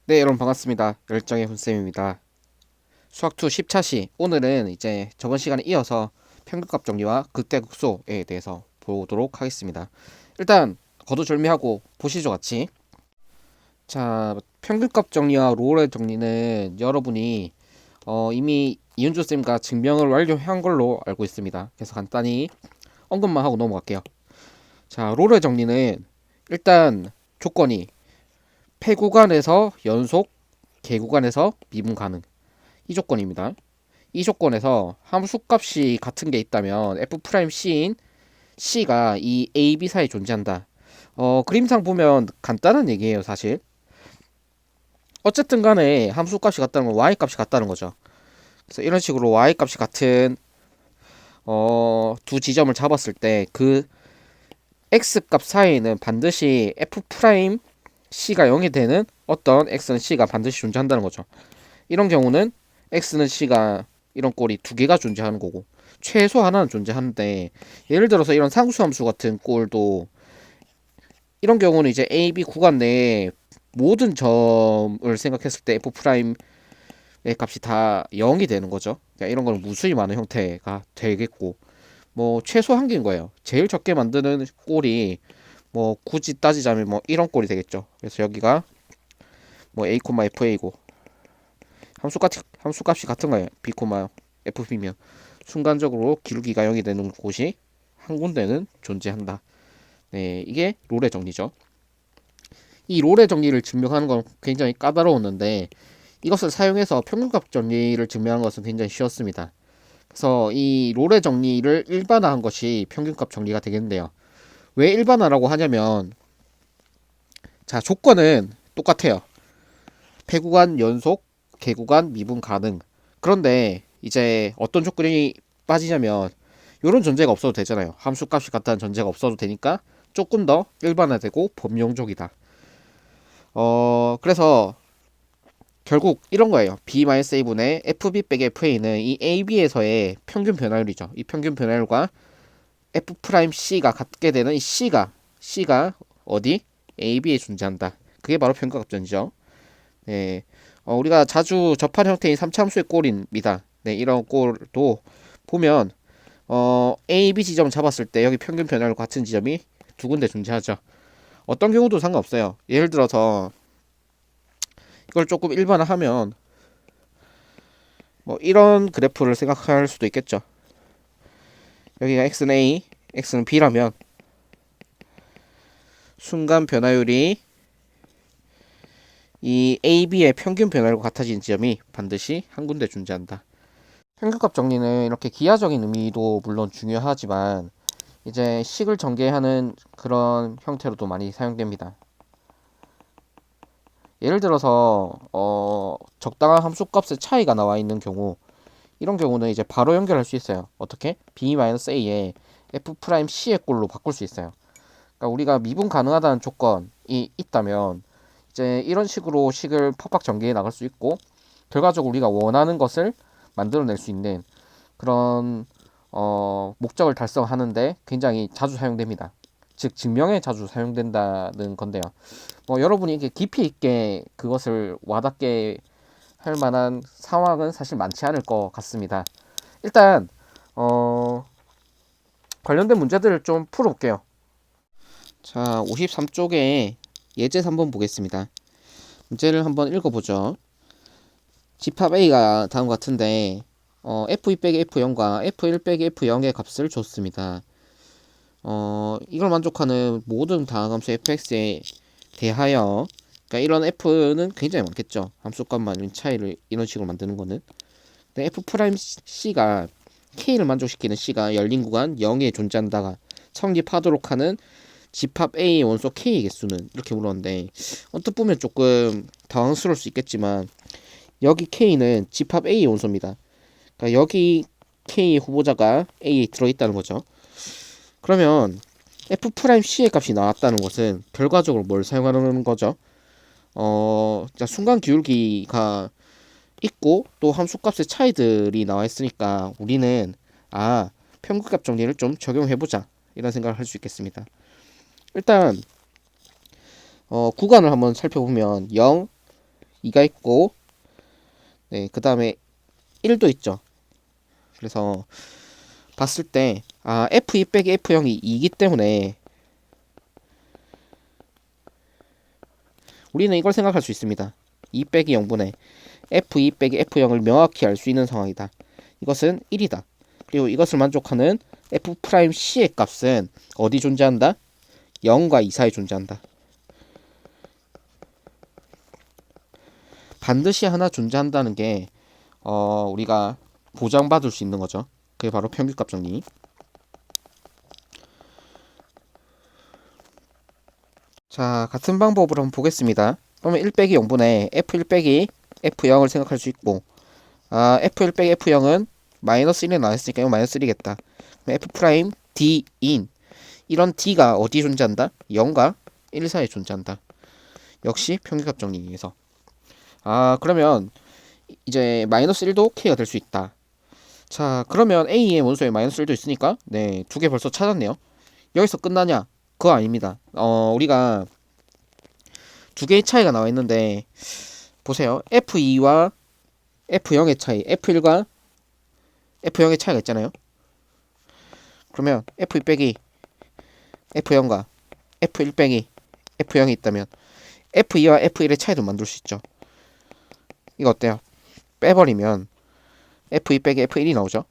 네, 여러분 반갑습니다. 열정의 훈쌤입니다. 수학2 10차시 오늘은 이제 저번 시간에 이어서 평균값 정리와 극대극소에 대해서 보도록 하겠습니다. 일단 거두절미하고 보시죠 같이. 자, 평균값 정리와 롤의 정리는 여러분이 이미 이은주 쌤과 증명을 완료한 걸로 알고 있습니다. 그래서 간단히 언급만 하고 넘어갈게요. 자, 롤의 정리는 일단 조건이 폐구간에서 연속, 개구간에서 미분 가능. 이 조건입니다. 이 조건에서 함수값이 같은 게 있다면 F'C인 C가 이 A, B 사이에 존재한다. 그림상 보면 간단한 얘기예요, 사실. 어쨌든 간에 함수값이 같다는 건 Y값이 같다는 거죠. 그래서 이런 식으로 Y값이 같은 두 지점을 잡았을 때 그 X값 사이에는 반드시 F'C가 0이 되는 어떤 X는 C가 반드시 존재한다는 거죠. 이런 경우는 X는 C가 이런 꼴이 두 개가 존재하는 거고 최소 하나는 존재하는데 예를 들어서 이런 상수함수 같은 꼴도 이런 경우는 이제 A, B 구간 내에 모든 점을 생각했을 때 F'의 값이 다 0이 되는 거죠. 그러니까 이런 거는 무수히 많은 형태가 되겠고 뭐 최소 한계인 거예요. 제일 적게 만드는 꼴이 뭐 굳이 따지자면 뭐 이런 꼴이 되겠죠. 그래서 여기가 뭐 A, FA고 함수값이 같은 거예요. B, FB면 순간적으로 기울기가 0이 되는 곳이 한 군데는 존재한다. 네, 이게 롤의 정리죠. 이 롤의 정리를 증명하는 건 굉장히 까다로웠는데 이것을 사용해서 평균값 정리를 증명한 것은 굉장히 쉬웠습니다. 그래서 이 롤의 정리를 일반화한 것이 평균값 정리가 되겠는데요. 왜 일반화라고 하냐면 자 조건은 똑같아요. 폐구간 연속, 개구간 미분 가능. 그런데 이제 어떤 조건이 빠지냐면 이런 전제가 없어도 되잖아요. 함수값이 같다는 전제가 없어도 되니까 조금 더 일반화되고 범용적이다. 그래서 결국 이런 거예요. B-A분의 FB 빼기 FA는 이 AB에서의 평균 변화율이죠. 이 평균 변화율과 F'C가 같게 되는 이 C가 어디? AB에 존재한다. 그게 바로 평균값전이죠. 네. 우리가 자주 접한 형태인 3차함수의 꼴입니다. 네, 이런 꼴도 보면 A, B 지점을 잡았을 때 여기 평균 변화율 같은 지점이 두 군데 존재하죠. 어떤 경우도 상관없어요. 예를 들어서 이걸 조금 일반화하면 뭐 이런 그래프를 생각할 수도 있겠죠. 여기가 x는 A, x는 B라면 순간 변화율이 이 A, B의 평균 변화율과 같아진 지점이 반드시 한 군데 존재한다. 평균값 정리는 이렇게 기하적인 의미도 물론 중요하지만 이제 식을 전개하는 그런 형태로도 많이 사용됩니다. 예를 들어서 적당한 함수값의 차이가 나와 있는 경우 이런 경우는 이제 바로 연결할 수 있어요. 어떻게? B-A에 F'C의 꼴로 바꿀 수 있어요. 그러니까 우리가 미분 가능하다는 조건이 있다면 이제 이런 식으로 식을 팍팍 전개해 나갈 수 있고 결과적으로 우리가 원하는 것을 만들어낼 수 있는 그런 목적을 달성하는데 굉장히 자주 사용됩니다. 즉 증명에 자주 사용된다는 건데요. 여러분이 이게 깊이 있게 그것을 와닿게 할 만한 상황은 사실 많지 않을 것 같습니다. 일단 관련된 문제들을 좀 풀어볼게요. 자, 53쪽에 예제 3번 보겠습니다. 문제를 한번 읽어보죠. 집합 A가 다음 같은데 F2 빼기 F0과 F1 빼기 F0의 값을 줬습니다. 이걸 만족하는 모든 다항함수 fx에 대하여 그러니까 이런 f는 굉장히 많겠죠. 함수값만 차이를 이런 식으로 만드는 거는. 근데 F'C가 K를 만족시키는 C가 열린 구간 0에 존재한다가 성립하도록 하는 집합 A 원소 K의 개수는 이렇게 물었는데 언뜻 보면 조금 당황스러울 수 있겠지만 여기 K는 집합 A 원소입니다. 그러니까 여기 K 후보자가 A에 들어있다는 거죠. 그러면 F'C의 값이 나왔다는 것은 결과적으로 뭘 사용하는 거죠? 순간 기울기가 있고 또 함수값의 차이들이 나와 있으니까 우리는 평균값 정리를 좀 적용해보자 이런 생각을 할 수 있겠습니다. 일단 구간을 한번 살펴보면 0, 2가 있고, 네, 그 다음에 1도 있죠. 그래서 봤을 때 F2 빼기 F0이 2이기 때문에 우리는 이걸 생각할 수 있습니다. 2 빼기 0분의 F2 빼기 F0을 명확히 알 수 있는 상황이다. 이것은 1이다. 그리고 이것을 만족하는 F'C의 값은 어디 존재한다? 0과 2 사이에 존재한다. 반드시 하나 존재한다는 게 우리가 보장받을 수 있는 거죠. 그게 바로 평균값 정리. 자, 같은 방법으로 한번 보겠습니다. 그러면 1 빼기 0분의 F1 빼기 F0을 생각할 수 있고, F1 빼기 F0은 마이너스 1에 나왔으니까 이거 마이너스 1이겠다. F 프라임 D인 이런 D가 어디 존재한다? 0과 1 사이에 존재한다. 역시 평균값 정리에서. 그러면 이제 마이너스 1도 K가 될 수 있다. 자, 그러면 A의 원소에 마이너스 1도 있으니까 네, 두 개 벌써 찾았네요. 여기서 끝나냐? 그거 아닙니다. 우리가 두 개의 차이가 나와 있는데 보세요. F2와 F0의 차이, F1과 F0의 차이가 있잖아요. 그러면 F2 빼기 F0과 F1 빼기 F0이 있다면 F2와 F1의 차이도 만들 수 있죠. 이거 어때요? 빼버리면 F2 빼기 F1이 나오죠.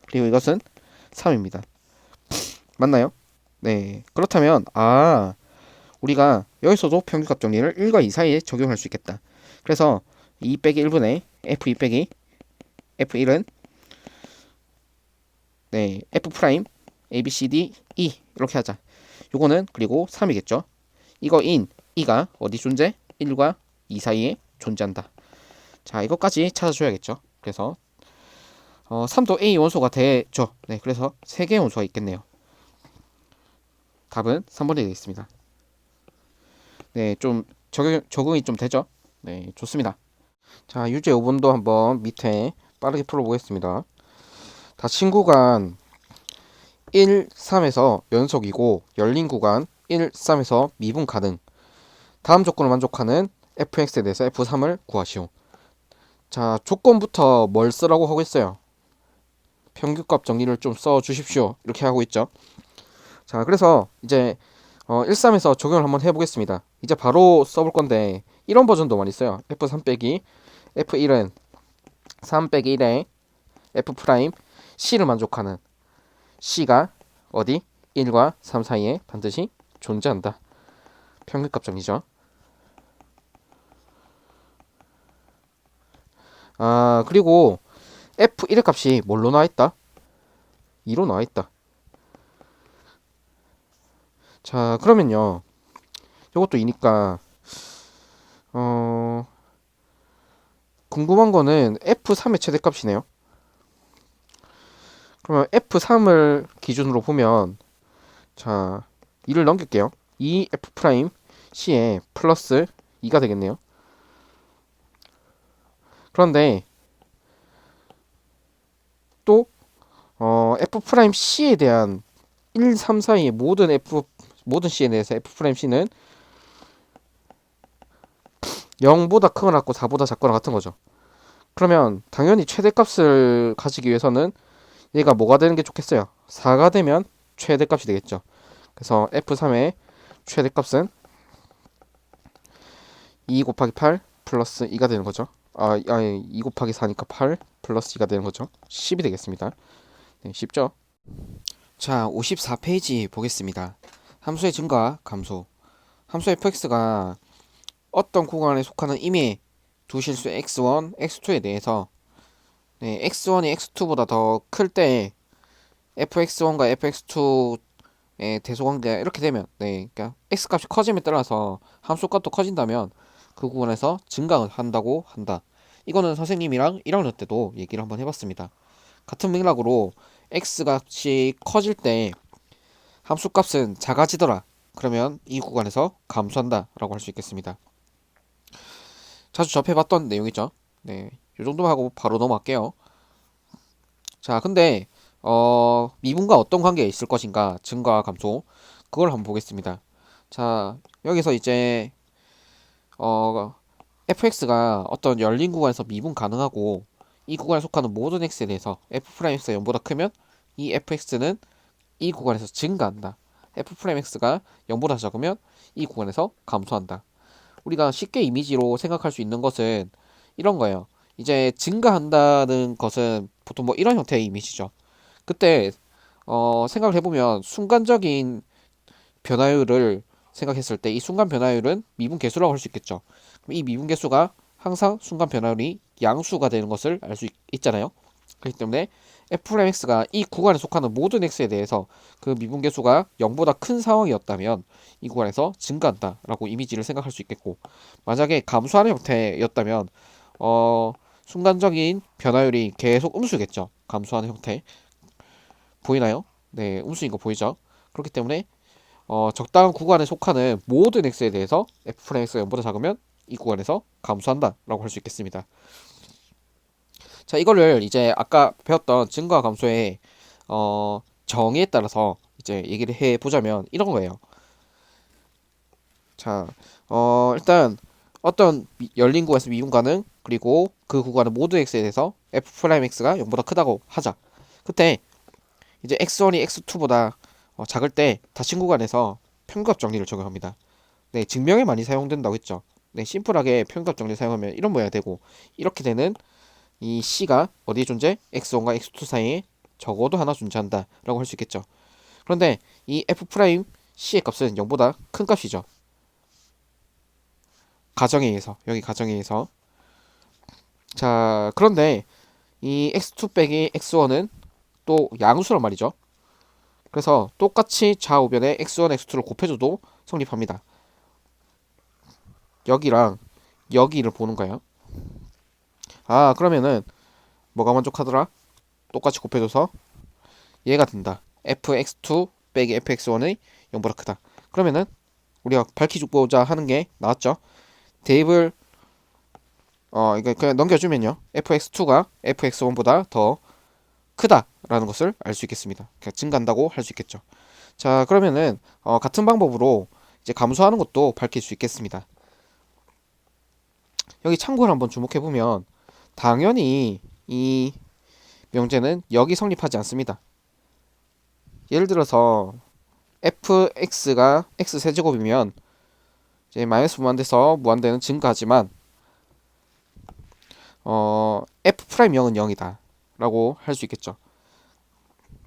그리고 이것은 3입니다. 맞나요? 네. 그렇다면 우리가 여기서도 평균값 정리를 1과 2 사이에 적용할 수 있겠다. 그래서 2 빼기 1분의 F2 빼기 F1은 네, F 프라임 A, B, C, D, E 이렇게 하자. 요거는 그리고 3이겠죠. 이거 인 2가 어디 존재? 1과 2 사이에 존재한다. 자, 이것까지 찾아줘야겠죠. 그래서 3도 A 원소가 되죠. 네, 그래서 3개의 원소가 있겠네요. 답은 3번이 되겠습니다. 네, 좀 적응이 좀 되죠? 네, 좋습니다. 자, 유제 5번도 한번 밑에 빠르게 풀어보겠습니다. 닫힌 구간 1, 3에서 연속이고 열린 구간 1, 3에서 미분 가능. 다음 조건을 만족하는 fx에 대해서 f3을 구하시오. 자, 조건부터 뭘 쓰라고 하고 있어요? 평균값 정리를 좀 써주십시오. 이렇게 하고 있죠. 자, 그래서 이제 1, 3에서 적용을 한번 해보겠습니다. 이제 바로 써볼 건데 이런 버전도 많이 써요. f3 빼기 f1은 3 빼기 1에 f 프라임 c를 만족하는 c가 어디? 1과 3 사이에 반드시 존재한다. 평균값 정리죠. 그리고 f1의 값이 뭘로 나와있다? 2로 나와있다. 자, 그러면요. 이것도 2니까 궁금한 거는 f3의 최대값이네요. 그러면 f3을 기준으로 보면 자, 2를 넘길게요. 2f 프라임 c에 플러스 2가 되겠네요. 그런데 또 f 프라임 c에 대한 1, 3 사이의 모든 c에 대해서 f 프라임 c는 0보다 크거나 같고 4보다 작거나 같은 거죠. 그러면 당연히 최대값을 가지기 위해서는 얘가 뭐가 되는 게 좋겠어요? 4가 되면 최대값이 되겠죠. 그래서 f3의 최대값은 2 곱하기 8 플러스 2가 되는 거죠. 2 곱하기 4니까 8 플러스 2가 되는 거죠. 10이 되겠습니다. 네, 쉽죠? 자, 54페이지 보겠습니다. 함수의 증가, 감소. 함수 fx가 어떤 구간에 속하는 임의 두 실수 x1, x2에 대해서 네, x1이 x2보다 더 클 때 fx1과 fx2의 대소관계가 이렇게 되면 네, 그러니까 x값이 커짐에 따라서 함수값도 커진다면 그 구간에서 증가를 한다고 한다. 이거는 선생님이랑 1학년 때도 얘기를 한번 해봤습니다. 같은 맥락으로 x값이 커질 때 함수값은 작아지더라. 그러면 이 구간에서 감소한다 라고 할 수 있겠습니다. 자주 접해봤던 내용이죠. 네, 이 정도 하고 바로 넘어갈게요. 자, 근데 미분과 어떤 관계가 있을 것인가, 증가, 감소, 그걸 한번 보겠습니다. 자, 여기서 이제 fx가 어떤 열린 구간에서 미분 가능하고 이 구간에 속하는 모든 x에 대해서 f'x가 0보다 크면 이 fx는 이 구간에서 증가한다. f'x가 0보다 작으면 이 구간에서 감소한다. 우리가 쉽게 이미지로 생각할 수 있는 것은 이런 거예요. 이제 증가한다는 것은 보통 뭐 이런 형태의 이미지죠. 그때 생각을 해보면 순간적인 변화율을 생각했을 때 이 순간 변화율은 미분 계수라고 할 수 있겠죠. 그럼 이 미분 계수가 항상 순간 변화율이 양수가 되는 것을 알 수 있잖아요. 그렇기 때문에 f'x가 이 구간에 속하는 모든 x에 대해서 그 미분 계수가 0보다 큰 상황이었다면 이 구간에서 증가한다 라고 이미지를 생각할 수 있겠고, 만약에 감소하는 형태였다면 순간적인 변화율이 계속 음수겠죠. 감소하는 형태 보이나요? 네, 음수인 거 보이죠? 그렇기 때문에 적당한 구간에 속하는 모든 x에 대해서 f'x가 0보다 작으면 이 구간에서 감소한다 라고 할 수 있겠습니다. 자, 이거를 이제 아까 배웠던 증가와 감소의 정의에 따라서 이제 얘기를 해 보자면 이런 거예요. 자, 일단 어떤 열린 구간에서 미분 가능, 그리고 그 구간의 모든 x에 대해서 f'x가 0보다 크다고 하자. 그때 이제 x1이 x2보다 작을 때 닫힌 구간에서 평균값 정리를 적용합니다. 네, 증명에 많이 사용된다고 했죠. 네, 심플하게 평균값 정리 사용하면 이런 모양이 되고, 이렇게 되는 이 C가 어디에 존재? X1과 X2 사이에 적어도 하나 존재한다 라고 할 수 있겠죠. 그런데 이 F' C의 값은 0보다 큰 값이죠. 가정에 의해서, 여기 가정에 의해서. 자, 그런데 이 X2 빼기 X1은 또 양수란 말이죠. 그래서 똑같이 좌우변에 X1, X2를 곱해줘도 성립합니다. 여기랑 여기를 보는 거예요. 아, 그러면은 뭐가 만족하더라? 똑같이 곱해줘서 얘가 된다. fx2 빼기 fx1의 0보다 크다. 그러면은 우리가 밝히고자 하는 게 나왔죠. 대입을 이거 그냥 넘겨주면요, fx2가 fx1보다 더 크다라는 것을 알 수 있겠습니다. 그러니까 증가한다고 할 수 있겠죠. 자, 그러면은 같은 방법으로 이제 감소하는 것도 밝힐 수 있겠습니다. 여기 참고를 한번 주목해 보면 당연히 이 명제는 여기 성립하지 않습니다. 예를 들어서 fx가 x세제곱이면 이제 마이너스 무한대에서 무한대는 증가하지만 f'0은 0이다 라고 할 수 있겠죠.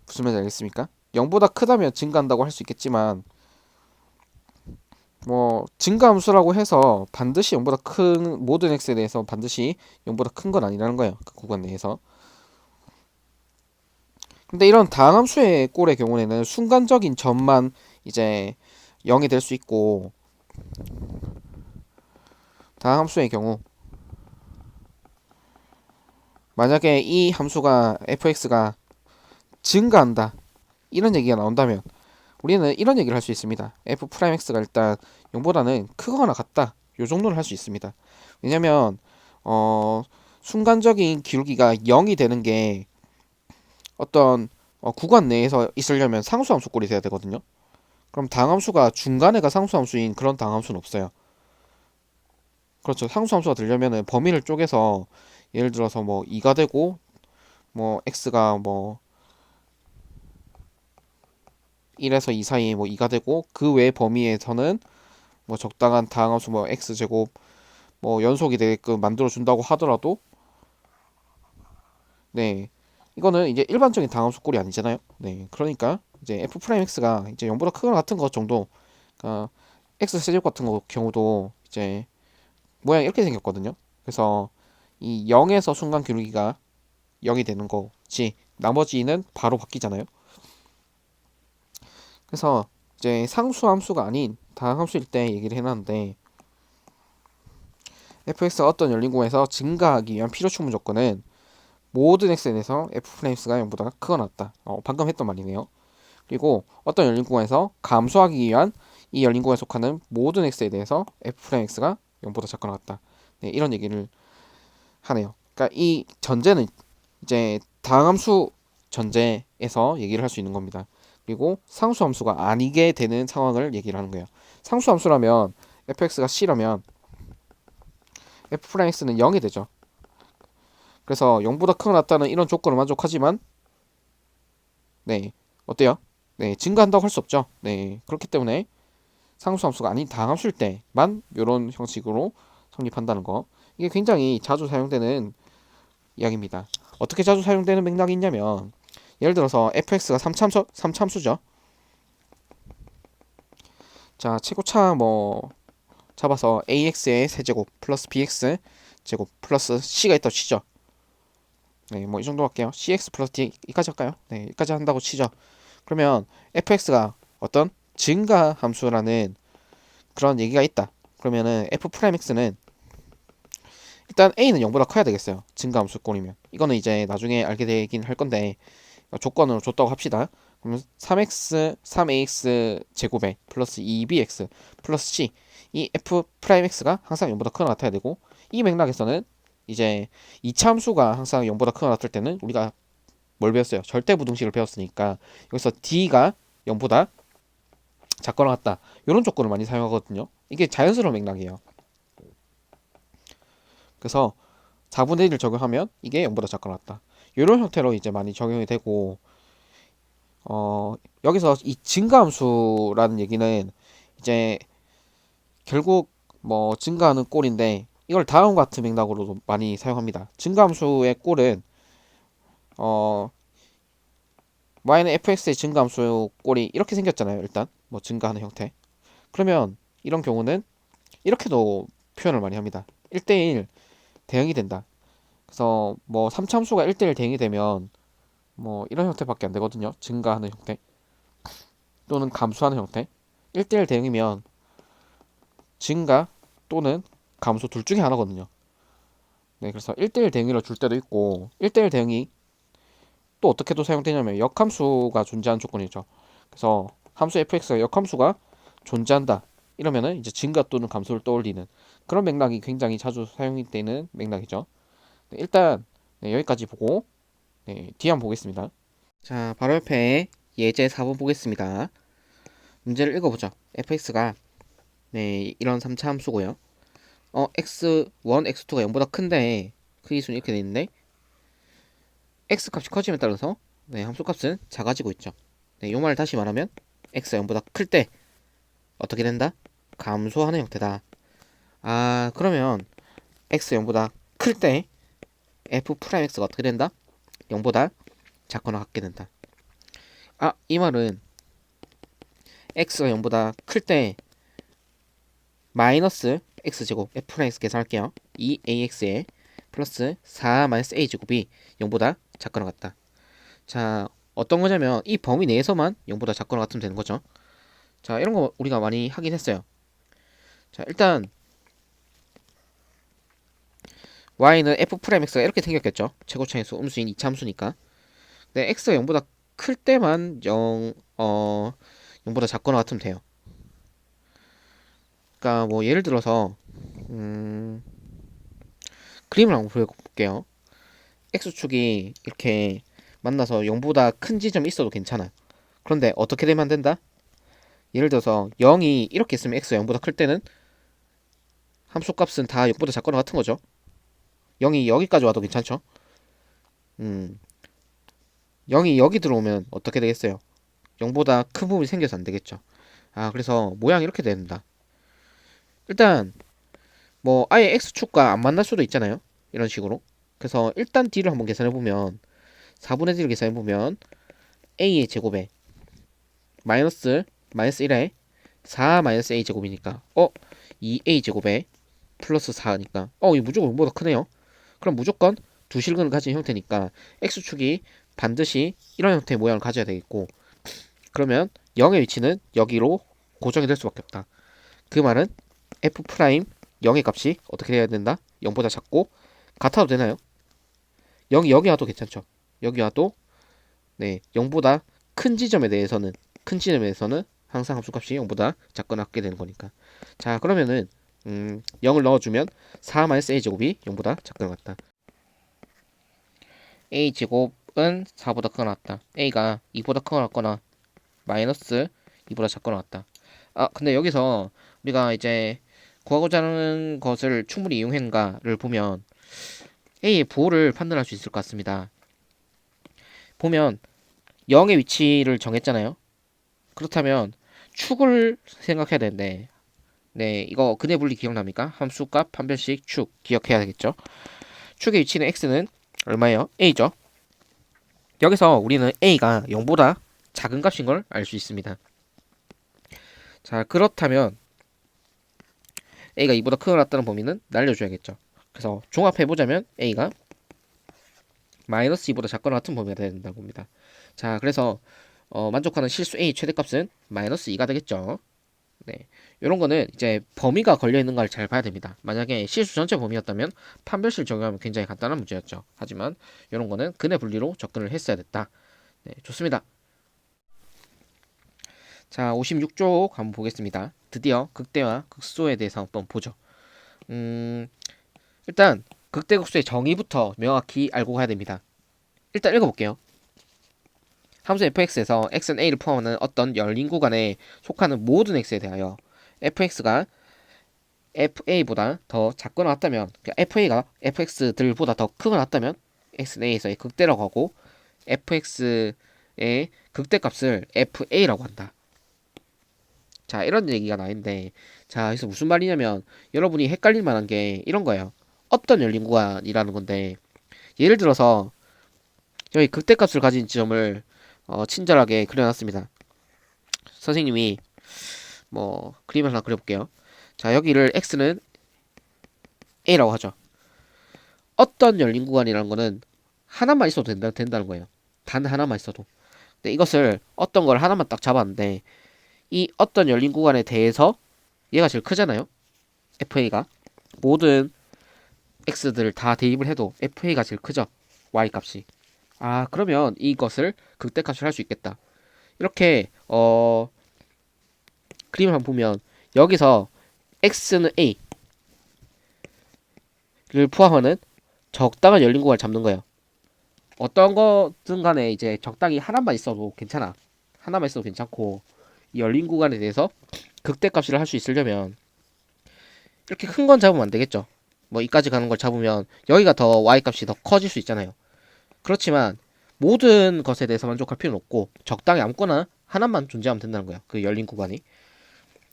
무슨 말인지 알겠습니까? 0보다 크다면 증가한다고 할 수 있겠지만 뭐 증가함수라고 해서 반드시 0보다 큰 모든 x에 대해서 반드시 0보다 큰 건 아니라는 거예요. 그 구간 내에서. 근데 이런 다항함수의 꼴의 경우에는 순간적인 점만 이제 0이 될 수 있고, 다항함수의 경우 만약에 이 함수가 fx가 증가한다 이런 얘기가 나온다면 우리는 이런 얘기를 할 수 있습니다. f'x가 일단 0보다는 크거나 같다 요 정도를 할 수 있습니다. 왜냐면 순간적인 기울기가 0이 되는 게 어떤 구간 내에서 있으려면 상수함수 꼴이 돼야 되거든요. 그럼 당함수가 중간에가 상수함수인 그런 당함수는 없어요. 그렇죠. 상수함수가 되려면은 범위를 쪼개서 예를 들어서 뭐 2가 되고 뭐 x가 뭐 1에서 2 사이에 뭐 2가 되고 그 외 범위에서는 뭐 적당한 다항함수 뭐 x제곱 뭐 연속이 되게끔 만들어 준다고 하더라도, 네, 이거는 이제 일반적인 다항함수 꼴이 아니잖아요. 네, 그러니까 이제 f'x가 이제 0보다 크거나 같은 것 정도, 그러니까 x 세제곱 같은 거 경우도 이제 모양이 이렇게 생겼거든요. 그래서 이 0에서 순간 기울기가 0이 되는 거지 나머지는 바로 바뀌잖아요. 그래서 이제 상수함수가 아닌 다항함수일 때 얘기를 해놨는데, fx가 어떤 열린 구간에서 증가하기 위한 필요 충분 조건은 모든 x에 대해서 f'x가 0보다 크거나 같다. 방금 했던 말이네요. 그리고 어떤 열린 구간에서 감소하기 위한 이 열린 구간에 속하는 모든 x에 대해서 f'x가 0보다 작거나 같다. 네, 이런 얘기를 하네요. 그러니까 이 전제는 이제 다항함수 전제에서 얘기를 할 수 있는 겁니다. 그리고 상수함수가 아니게 되는 상황을 얘기를 하는 거예요. 상수함수라면 fx가 c라면 f 프라임 x는 0이 되죠. 그래서 0보다 크거나 같다는 이런 조건을 만족하지만 네, 어때요? 네, 증가한다고 할 수 없죠. 네, 그렇기 때문에 상수함수가 아닌 다함수일 때만 이런 형식으로 성립한다는 거. 이게 굉장히 자주 사용되는 이야기입니다. 어떻게 자주 사용되는 맥락이 있냐면 예를 들어서 fx가 3참수죠. 자, 최고차 뭐 잡아서 ax의 세제곱 플러스 bx 제곱 플러스 c가 있다고 치죠. 네, 뭐 이 정도 할게요. cx 플러스 d 여기까지 할까요? 네, 여기까지 한다고 치죠. 그러면 fx가 어떤 증가 함수라는 그런 얘기가 있다. 그러면은 f'(x는) 일단 a는 0보다 커야 되겠어요. 증가 함수꼴이면. 이거는 이제 나중에 알게 되긴 할 건데 조건으로 줬다고 합시다. 그러면 3x 제곱에 플러스 2bx 플러스 c 이 f'x가 항상 0보다 크거나 같아야 되고 이 맥락에서는 이제 이차 함수가 항상 0보다 크거나 같을 때는 우리가 뭘 배웠어요? 절대부등식을 배웠으니까 여기서 d가 0보다 작거나 같다. 이런 조건을 많이 사용하거든요. 이게 자연스러운 맥락이에요. 그래서 4분의 1을 적용하면 이게 0보다 작거나 같다. 이런 형태로 이제 많이 적용이 되고 여기서 이 증가함수라는 얘기는 이제 결국 뭐 증가하는 꼴인데 이걸 다음과 같은 맥락으로도 많이 사용합니다. 증가함수의 꼴은 y는 fx의 증가함수 꼴이 이렇게 생겼잖아요. 일단 뭐 증가하는 형태. 그러면 이런 경우는 이렇게도 표현을 많이 합니다. 1대1 대응이 된다. 그래서 뭐 3참수가 1대1 대응이 되면 뭐 이런 형태밖에 안 되거든요. 증가하는 형태 또는 감소하는 형태. 1대1 대응이면 증가 또는 감소 둘 중에 하나거든요. 네, 그래서 1대1 대응을 줄 때도 있고 1대1 대응이 또 어떻게도 사용되냐면 역함수가 존재하는 조건이죠. 그래서 함수 fx가 역함수가 존재한다. 이러면은 이제 증가 또는 감소를 떠올리는 그런 맥락이 굉장히 자주 사용이 되는 맥락이죠. 네, 일단 네, 여기까지 보고 네, 뒤에 한번 보겠습니다. 자, 바로 옆에 예제 4번 보겠습니다. 문제를 읽어보죠. fx가 네, 이런 3차 함수고요. x1, x2가 0보다 큰데 크기수는 이렇게 돼 있는데 x 값이 커짐에 따라서 네, 함수 값은 작아지고 있죠. 네, 이 말을 다시 말하면 x가 0보다 클 때 어떻게 된다? 감소하는 형태다. 아, 그러면 x 0보다 클 때 f'x가 어떻게 된다? 0보다 작거나 같게 된다. 아, 이 말은 x가 0보다 클 때 마이너스 x제곱 f'x 계산할게요. 2ax에 플러스 4 마이너스 a제곱이 0보다 작거나 같다. 자, 어떤 거냐면 이 범위 내에서만 0보다 작거나 같으면 되는 거죠. 자, 이런 거 우리가 많이 하긴 했어요. 자, 일단 y는 f'x가 이렇게 생겼겠죠. 최고차함수 음수인 이차함수니까. 근데 x가 0보다 클 때만 0보다 작거나 같으면 돼요. 그러니까 뭐 예를 들어서 그림을 한번 보여볼게요. x축이 이렇게 만나서 0보다 큰 지점이 있어도 괜찮아. 그런데 어떻게 되면 안 된다? 예를 들어서 0이 이렇게 있으면 x가 0보다 클 때는 함수값은 다 0보다 작거나 같은 거죠. 0이 여기까지 와도 괜찮죠? 0이 여기 들어오면 어떻게 되겠어요? 0보다 큰 부분이 생겨서 안 되겠죠. 아, 그래서 모양이 이렇게 된다. 일단 뭐 아예 x축과 안 만날 수도 있잖아요. 이런 식으로. 그래서 일단 d를 한번 계산해보면 4분의 d를 계산해보면 a의 제곱에 마이너스 1에 4 마이너스 a 제곱이니까 2a 제곱에 플러스 4니까 이 무조건 0보다 크네요. 그럼 무조건 두 실근을 가진 형태니까 x축이 반드시 이런 형태의 모양을 가져야 되겠고 그러면 0의 위치는 여기로 고정이 될 수밖에 없다. 그 말은 f 프라임 0의 값이 어떻게 돼야 된다? 0보다 작고 같아도 되나요? 0이 여기 와도 괜찮죠. 여기 와도 네 0보다 큰 지점에 대해서는 항상 함수값이 0보다 작거나 같게 되는 거니까. 자, 그러면은 0을 넣어주면 4-a제곱이 0보다 작거나 같다. a제곱은 4보다 크거나 같다. a가 2보다 크거나 같거나 마이너스 2보다 작거나 같다. 아, 근데 여기서 우리가 이제 구하고자 하는 것을 충분히 이용했는가를 보면 A의 부호를 판단할 수 있을 것 같습니다. 보면 0의 위치를 정했잖아요. 그렇다면 축을 생각해야 되는데, 네, 이거 근해 분리 기억납니까? 함수값 한 변씩 축 기억해야 되겠죠. 축의 위치는 x는 얼마예요? a죠. 여기서 우리는 a가 0보다 작은 값인 걸 알 수 있습니다. 자, 그렇다면 a가 2보다 크거나 같다는 범위는 날려줘야겠죠. 그래서 종합해보자면 a가 마이너스 2보다 작거나 같은 범위가 돼야 된다고 봅니다. 자, 그래서 만족하는 실수 a 최대값은 마이너스 2가 되겠죠. 네, 이런 거는 이제 범위가 걸려 있는 걸 잘 봐야 됩니다. 만약에 실수 전체 범위였다면 판별식 적용하면 굉장히 간단한 문제였죠. 하지만 이런 거는 근해 분리로 접근을 했어야 됐다. 네, 좋습니다. 자, 56쪽 한번 보겠습니다. 드디어 극대와 극소에 대해서 한번 보죠. 일단 극대 극소의 정의부터 명확히 알고 가야 됩니다. 일단 읽어볼게요. 함수 fx에서 x는 a를 포함하는 어떤 열린 구간에 속하는 모든 x에 대하여 fx가 fa보다 더 작거나 같다면, 그러니까 fa가 fx들보다 더 크거나 같다면 x는 a에서의 극대라고 하고 fx의 극대값을 fa라고 한다. 자, 이런 얘기가 나있는데, 자, 여기서 무슨 말이냐면 여러분이 헷갈릴 만한 게 이런 거예요. 어떤 열린 구간이라는 건데, 예를 들어서 여기 극대값을 가진 지점을 친절하게 그려놨습니다. 선생님이 뭐 그림을 하나 그려볼게요. 자, 여기를 x는 a라고 하죠. 어떤 열린 구간이라는 거는 하나만 있어도 된다는 거예요. 단 하나만 있어도. 근데 이것을 어떤 걸 하나만 딱 잡았는데, 이 어떤 열린 구간에 대해서 얘가 제일 크잖아요. fa가 모든 x들을 다 대입을 해도 fa가 제일 크죠. y 값이. 아, 그러면 이것을 극대값을 할 수 있겠다. 이렇게 그림을 한번 보면 여기서 x는 a를 포함하는 적당한 열린 구간을 잡는 거예요. 어떤 거든 간에 이제 적당히 하나만 있어도 괜찮아. 하나만 있어도 괜찮고, 이 열린 구간에 대해서 극대값을 할 수 있으려면 이렇게 큰 건 잡으면 안 되겠죠. 뭐 이까지 가는 걸 잡으면 여기가 더 y 값이 더 커질 수 있잖아요. 그렇지만 모든 것에 대해서 만족할 필요는 없고 적당히 아무거나 하나만 존재하면 된다는 거예요. 그 열린 구간이.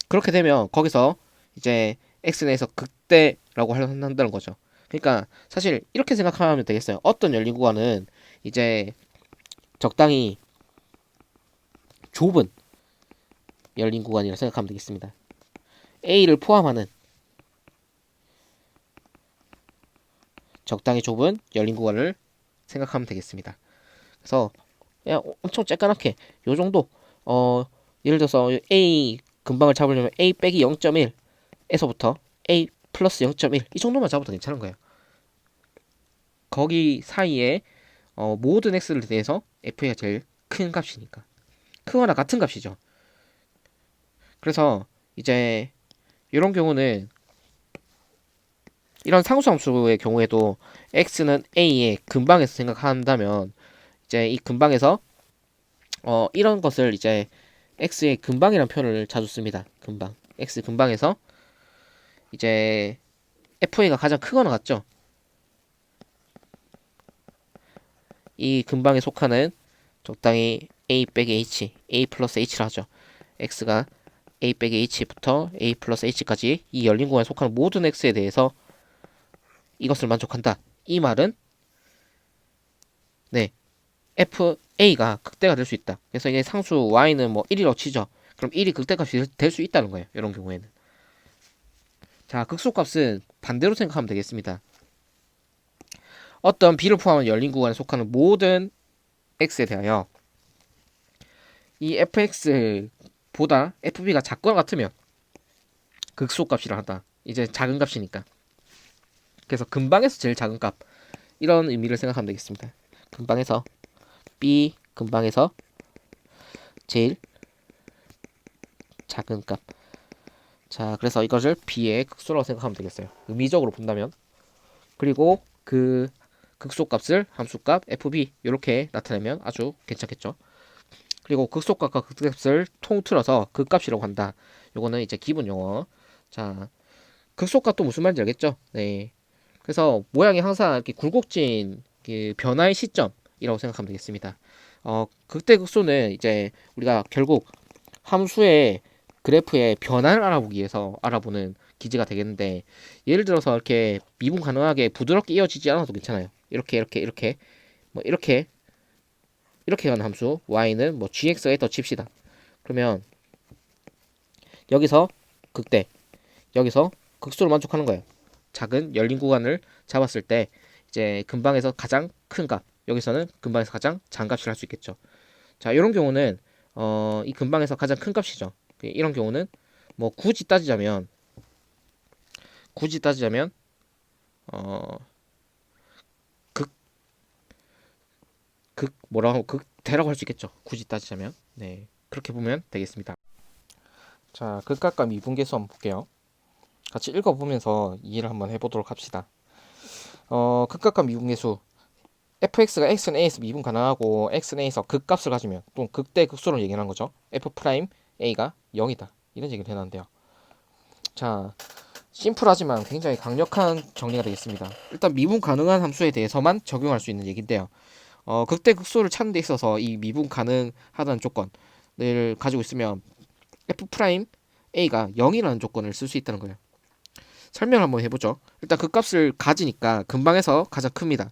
그렇게 되면 거기서 이제 x 내에서 극대라고 한다는 거죠. 그러니까 사실 이렇게 생각하면 되겠어요. 어떤 열린 구간은 이제 적당히 좁은 열린 구간이라 생각하면 되겠습니다. A를 포함하는 적당히 좁은 열린 구간을 생각하면 되겠습니다. 그래서 그냥 엄청 쬐까맣게 요 정도, 예를 들어서 A 근방을 잡으려면 A 빼기 0.1에서부터 A 플러스 0.1 이 정도만 잡아도 괜찮은 거예요. 거기 사이에 모든 x를 대해서 f가 제일 큰 값이니까, 크거나 같은 값이죠. 그래서 이제 이런 경우는 이런 상수함수의 경우에도 x는 a의 근방에서 생각한다면 이제 이 근방에서 이런 것을 이제 x의 근방이라는 표현을 자주 씁니다. 근방. x 근방에서 이제 fa가 가장 크거나 같죠. 이 근방에 속하는 적당히 a 빼기 h, a 플러스 h라 하죠. x가 a 빼기 h부터 a 플러스 h까지 이 열린 공간에 속하는 모든 x에 대해서 이것을 만족한다. 이 말은 네, fa가 극대가 될 수 있다. 그래서 이제 상수 y는 뭐 1이라고 치죠. 그럼 1이 극대값이 될 수 있다는 거예요. 이런 경우에는. 자, 극소값은 반대로 생각하면 되겠습니다. 어떤 b를 포함한 열린 구간에 속하는 모든 x에 대하여 이 fx보다 fb가 작거나 같으면 극소값이라 한다. 이제 작은 값이니까. 그래서 근방에서 제일 작은 값, 이런 의미를 생각하면 되겠습니다. 근방에서 b 근방에서 제일 작은 값. 자, 그래서 이것을 b의 극소라고 생각하면 되겠어요. 의미적으로 본다면. 그리고 그 극소값을 함수값 fb 이렇게 나타내면 아주 괜찮겠죠. 그리고 극소값과 극대값을 통틀어서 극값이라고 한다. 요거는 이제 기본 용어. 자, 극소값 또 무슨 말인지 알겠죠? 네. 그래서 모양이 항상 이렇게 굴곡진 그 변화의 시점이라고 생각하면 되겠습니다. 극대 극소는 이제 우리가 결국 함수의 그래프의 변화를 알아보기 위해서 알아보는 기지가 되겠는데, 예를 들어서 이렇게 미분 가능하게 부드럽게 이어지지 않아도 괜찮아요. 이렇게 뭐 이렇게 가는 함수 y는 뭐 gx에 더 칩시다. 그러면 여기서 극대, 여기서 극소로 만족하는 거예요. 작은 열린 구간을 잡았을 때 이제 근방에서 가장 큰 값, 여기서는 근방에서 가장 작은 값을 할 수 있겠죠. 자, 이런 경우는 이 근방에서 가장 큰 값이죠. 이런 경우는 뭐 굳이 따지자면 어, 극, 뭐라고 극대라고 할 수 있겠죠. 굳이 따지자면. 네, 그렇게 보면 되겠습니다. 자, 극각과 미분계수 한번 볼게요. 같이 읽어보면서 이해를 한번 해보도록 합시다. 극각과 미분계수 fx가 x는 a에서 미분 가능하고 x는 a에서 극값을 가지면, 또 극대 극소를 얘기하는 거죠. f 프라임 a가 0이다, 이런 얘기를 해놨는데요. 자, 심플하지만 굉장히 강력한 정리가 되겠습니다. 일단 미분 가능한 함수에 대해서만 적용할 수 있는 얘기인데요. 극대 극소를 찾는 데 있어서 이 미분 가능하다는 조건을 가지고 있으면 f 프라임 a가 0이라는 조건을 쓸 수 있다는 거예요. 설명을 한번 해보죠. 일단 극값을 가지니까 근방에서 가장 큽니다.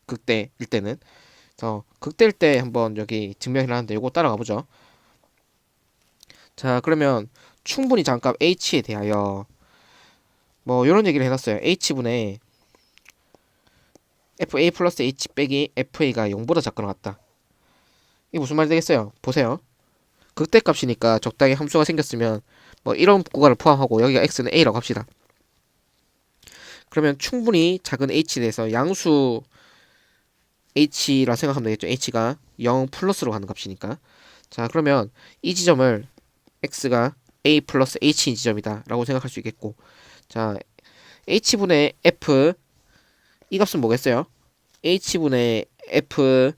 극대일 때는. 극대일 때 한번 여기 증명을 하는데 요거 따라가 보죠. 자, 그러면 충분히 장값 h에 대하여 뭐 이런 얘기를 해놨어요. h분의 fa 플러스 h 빼기 fa가 0보다 작거나 같다. 이게 무슨 말이 되겠어요? 보세요. 극대값이니까 적당히 함수가 생겼으면 뭐 이런 구간을 포함하고 여기가 x는 a라고 합시다. 그러면 충분히 작은 h에 대해서 양수 h라 생각하면 되겠죠. h가 0 플러스로 가는 값이니까. 자, 그러면 이 지점을 x가 a 플러스 h인 지점이다 라고 생각할 수 있겠고, 자, h분의 f, 이 값은 뭐겠어요? h분의 f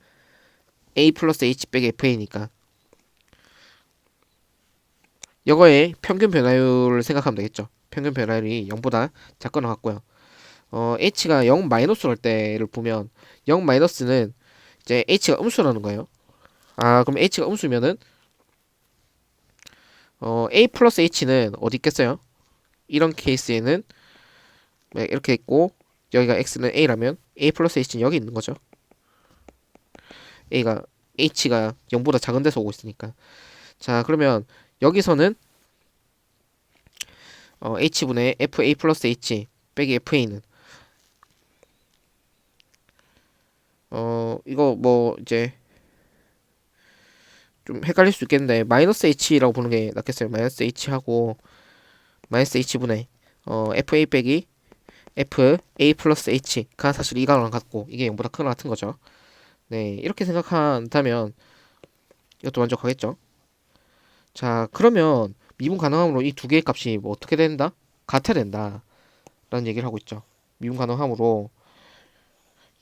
a 플러스 h 빼기 fa니까 이거의 평균 변화율을 생각하면 되겠죠. 평균 변화율이 0보다 작거나 같고요. h가 0 마이너스로 할 때를 보면 0 마이너스는 이제 h가 음수라는 거예요. 그럼 h가 음수면은 a 플러스 h는 어디 있겠어요? 이런 케이스에는 이렇게 있고, 여기가 x는 a라면 a 플러스 h는 여기 있는 거죠. h가 0보다 작은 데서 오고 있으니까. 자, 그러면 여기서는 h분의 fa 플러스 h 빼기 fa는 이거 뭐 이제 좀 헷갈릴 수 있겠는데 마이너스 h라고 보는 게 낫겠어요. 마이너스 h하고 마이너스 h분의 fa 빼기 fa 플러스 h가 사실 이거랑 같고 이게 0보다 크거나 같은 거죠. 네, 이렇게 생각한다면 이것도 만족하겠죠. 자, 그러면 미분 가능함으로 이 두 개의 값이 뭐 어떻게 된다? 같아야 된다 라는 얘기를 하고 있죠. 미분 가능함으로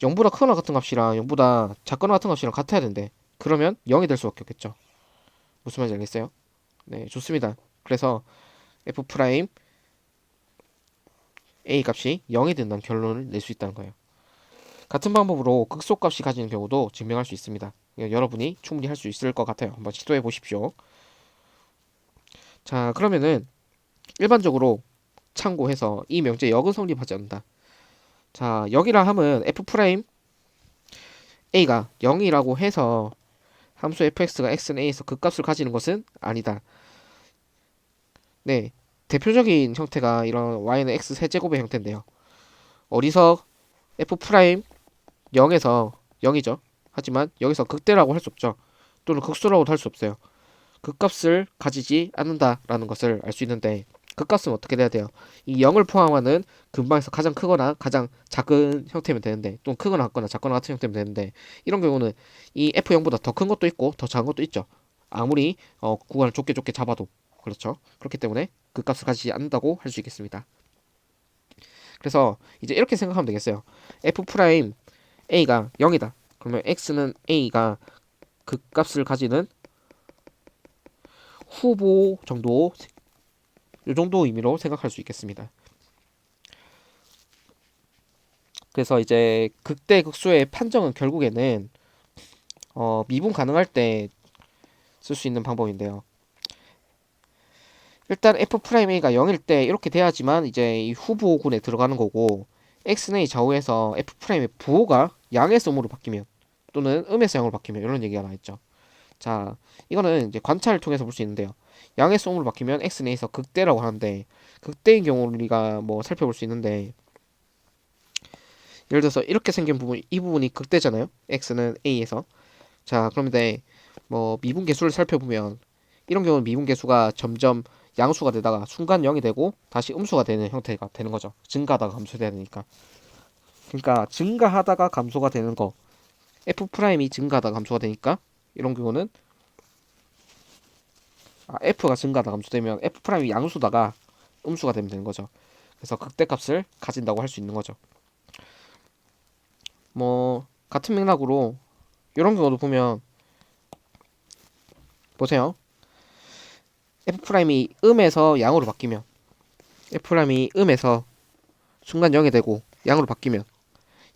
0보다 크거나 같은 값이랑 0보다 작거나 같은 값이랑 같아야 된대. 그러면 0이 될 수밖에 없겠죠. 무슨 말인지 알겠어요? 네, 좋습니다. 그래서 f 프라임 a 값이 0이 된다는 결론을 낼 수 있다는 거예요. 같은 방법으로 극소값이 가지는 경우도 증명할 수 있습니다. 여러분이 충분히 할 수 있을 것 같아요. 한번 시도해 보십시오. 자, 그러면은 일반적으로 참고해서 이 명제 역은 성립하지 않는다. 자, 역이라 함은 f 프라임 a가 0이라고 해서 함수 fx가 x는 a에서 극값을 가지는 것은 아니다. 네, 대표적인 형태가 이런 y는 x 세제곱의 형태인데요. 어디서 f 프라임 0에서 0이죠. 하지만 여기서 극대라고 할 수 없죠. 또는 극소라고도 할 수 없어요. 극값을 가지지 않는다라는 것을 알 수 있는데, 극값은 어떻게 돼야 돼요? 이 0을 포함하는 근방에서 가장 크거나 가장 작은 형태면 되는데, 또는 크거나 같거나 작거나 같은 형태면 되는데, 이런 경우는 이 f0보다 더 큰 것도 있고 더 작은 것도 있죠. 아무리 구간을 좁게 좁게 잡아도. 그렇죠. 그렇기 때문에 극값을 가지지 않는다고 할 수 있겠습니다. 그래서 이제 이렇게 생각하면 되겠어요. f 프라임 a가 0이다. 그러면 x는 a가 극값을 가지는 후보 정도, 이 정도 의미로 생각할 수 있겠습니다. 그래서 이제 극대 극소의 판정은 결국에는 미분 가능할 때 쓸 수 있는 방법인데요. 일단 F'A가 0일 때 이렇게 돼야지만 이제 이 후보군에 들어가는 거고, x는 이 좌우에서 F'의 부호가 양에서 음으로 바뀌면 또는 음에서 양으로 바뀌면 이런 얘기가 나있죠. 자, 이거는 이제 관찰을 통해서 볼 수 있는데요. 양에서 음으로 바뀌면 x는 a에서 극대라고 하는데, 극대인 경우 우리가 뭐 살펴볼 수 있는데, 예를 들어서 이렇게 생긴 부분, 이 부분이 극대잖아요. x는 a에서. 자, 그런데 뭐 미분계수를 살펴보면 이런 경우는 미분계수가 점점 양수가 되다가 순간 0이 되고 다시 음수가 되는 형태가 되는 거죠. 증가하다가 감소돼야 되니까. 그러니까 증가하다가 감소가 되는 거, F'이 증가하다가 감소가 되니까 이런 경우는 F가 증가하다가 감소되면 F'이 양수다가 음수가 되면 되는 거죠. 그래서 극대값을 가진다고 할 수 있는 거죠. 뭐 같은 맥락으로 이런 경우도 보면 보세요. F'이 음에서 양으로 바뀌면, F'이 음에서 순간 0이 되고 양으로 바뀌면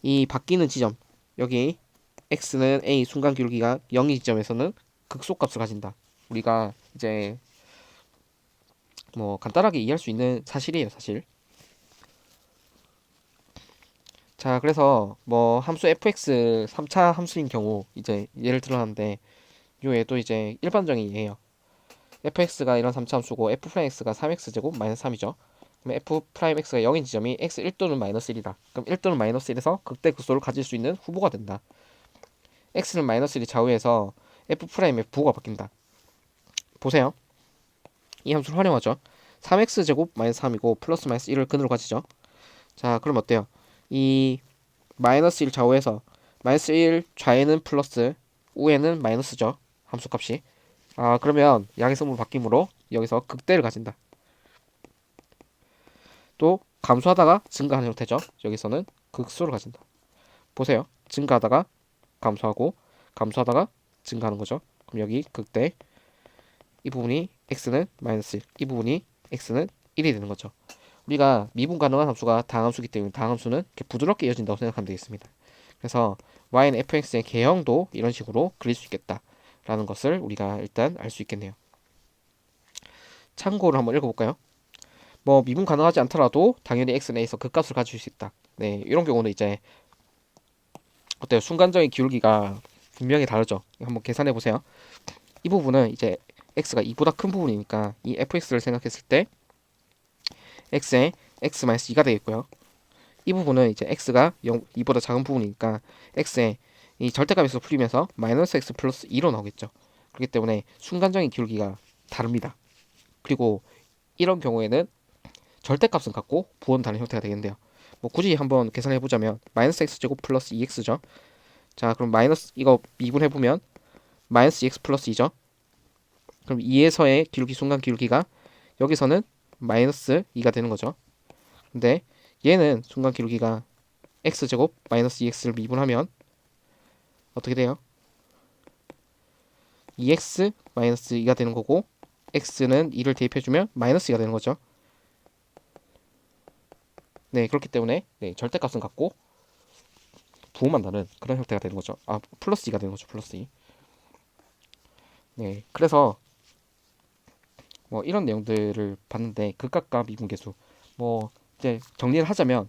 이 바뀌는 지점, 여기 x는 a 순간 기울기가 0인 지점에서는 극소값을 가진다. 우리가 이제 뭐 간단하게 이해할 수 있는 사실이에요, 사실. 자, 그래서 뭐 함수 fx 3차 함수인 경우 이제 예를 들어놨는데, 요 얘도 이제 일반적인 예예요. fx가 이런 3차 함수고 f'x가 3x제곱 마이너스 3이죠. 그럼 f'x가 0인 지점이 x 1 또는 마이너스 1이다. 그럼 1 또는 마이너스 1에서 극대 극소를 가질 수 있는 후보가 된다. x는 마이너스 1이 좌우에서 f'의 부호가 바뀐다. 보세요. 이 함수를 활용하죠. 3x제곱 마이너스 3이고 플러스 마이너스 1을 근으로 가지죠. 자, 그럼 어때요? 이 마이너스 1 좌우에서 마이너스 1 좌에는 플러스, 우에는 마이너스죠. 함수값이. 그러면 양의 성분 바뀜으로 여기서 극대를 가진다. 또 감소하다가 증가하는 형태죠. 여기서는 극소를 가진다. 보세요. 증가하다가 감소하고 감소하다가 증가하는 거죠. 그럼 여기 극대, 이 부분이 x는 마이너스 1, 이 부분이 x는 1이 되는 거죠. 우리가 미분 가능한 함수가 다항함수이기 때문에 다항함수는 이렇게 부드럽게 이어진다고 생각하면 되겠습니다. 그래서 y는 fx의 개형도 이런 식으로 그릴 수 있겠다라는 것을 우리가 일단 알 수 있겠네요. 참고를 한번 읽어볼까요? 뭐 미분 가능하지 않더라도 당연히 x는 a에서 극값을 가질 수 있다. 네, 이런 경우는 이제 어때요? 순간적인 기울기가 분명히 다르죠. 한번 계산해 보세요. 이 부분은 이제 x가 2보다 큰 부분이니까 이 fx를 생각했을 때 x의 x-2가 되겠고요. 이 부분은 이제 x가 2보다 작은 부분이니까 x의 이 절대값에서 풀이면서 마이너스 x 플러스 2로 나오겠죠. 그렇기 때문에 순간적인 기울기가 다릅니다. 그리고 이런 경우에는 절대값은 같고 부호는 다른 형태가 되겠는데요. 뭐 굳이 한번 계산해 보자면 마이너스 x제곱 플러스 2x죠. 자, 그럼 마이너스 이거 미분해 보면 마이너스 2x 플러스 2죠. 그럼 2에서의 기울기 순간 기울기가 여기서는 마이너스 2가 되는 거죠. 근데 얘는 순간 기울기가 x제곱 마이너스 2x를 미분하면 어떻게 돼요? 2x 마이너스 2가 되는 거고 x는 2를 대입해주면 마이너스 2가 되는 거죠. 네, 그렇기 때문에 네, 절대값은 같고 부호만 다른 그런 형태가 되는 거죠. 플러스 2가 되는 거죠. 플러스 2. 네, 그래서 뭐 이런 내용들을 봤는데 극각과 미분계수 뭐 이제 정리를 하자면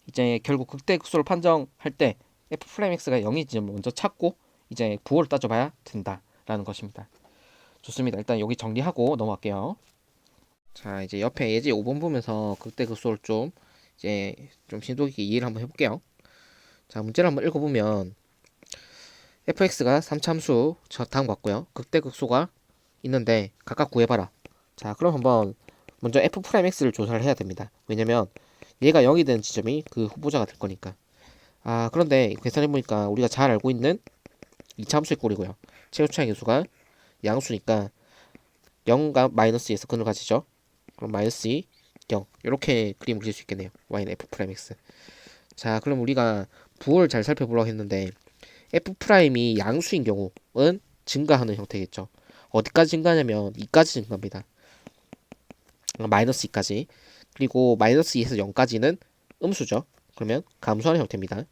이제 결국 극대 극소를 판정할 때 f'x가 0인 지점을 먼저 찾고 이제 부호를 따져봐야 된다라는 것입니다. 좋습니다. 일단 여기 정리하고 넘어갈게요. 자, 이제 옆에 예제 5번 보면서 극대 극소를 좀 이제 좀 심도 있게 이해를 한번 해볼게요. 자, 문제를 한번 읽어보면 fx가 3참수 다음과 같고요. 극대 극소가 있는데 각각 구해봐라. 자, 그럼 한번 먼저 f'x를 조사를 해야 됩니다. 왜냐면 얘가 0이 되는 지점이 그 후보자가 될 거니까. 그런데 계산해보니까 우리가 잘 알고 있는 2차함수의 꼴이고요. 최고차의 개수가 양수니까 0과 마이너스 2에서 근을 가지죠. 그럼 마이너스 2, 0 이렇게 그림을 그릴 수 있겠네요. y는 f'x. 자, 그럼 우리가 부호를 잘 살펴보려고 했는데 f'이 양수인 경우는 증가하는 형태겠죠. 어디까지 증가하냐면 2까지 증가합니다. 마이너스 2까지. 그리고 마이너스 2에서 0까지는 음수죠. 그러면 감소하는 형태입니다.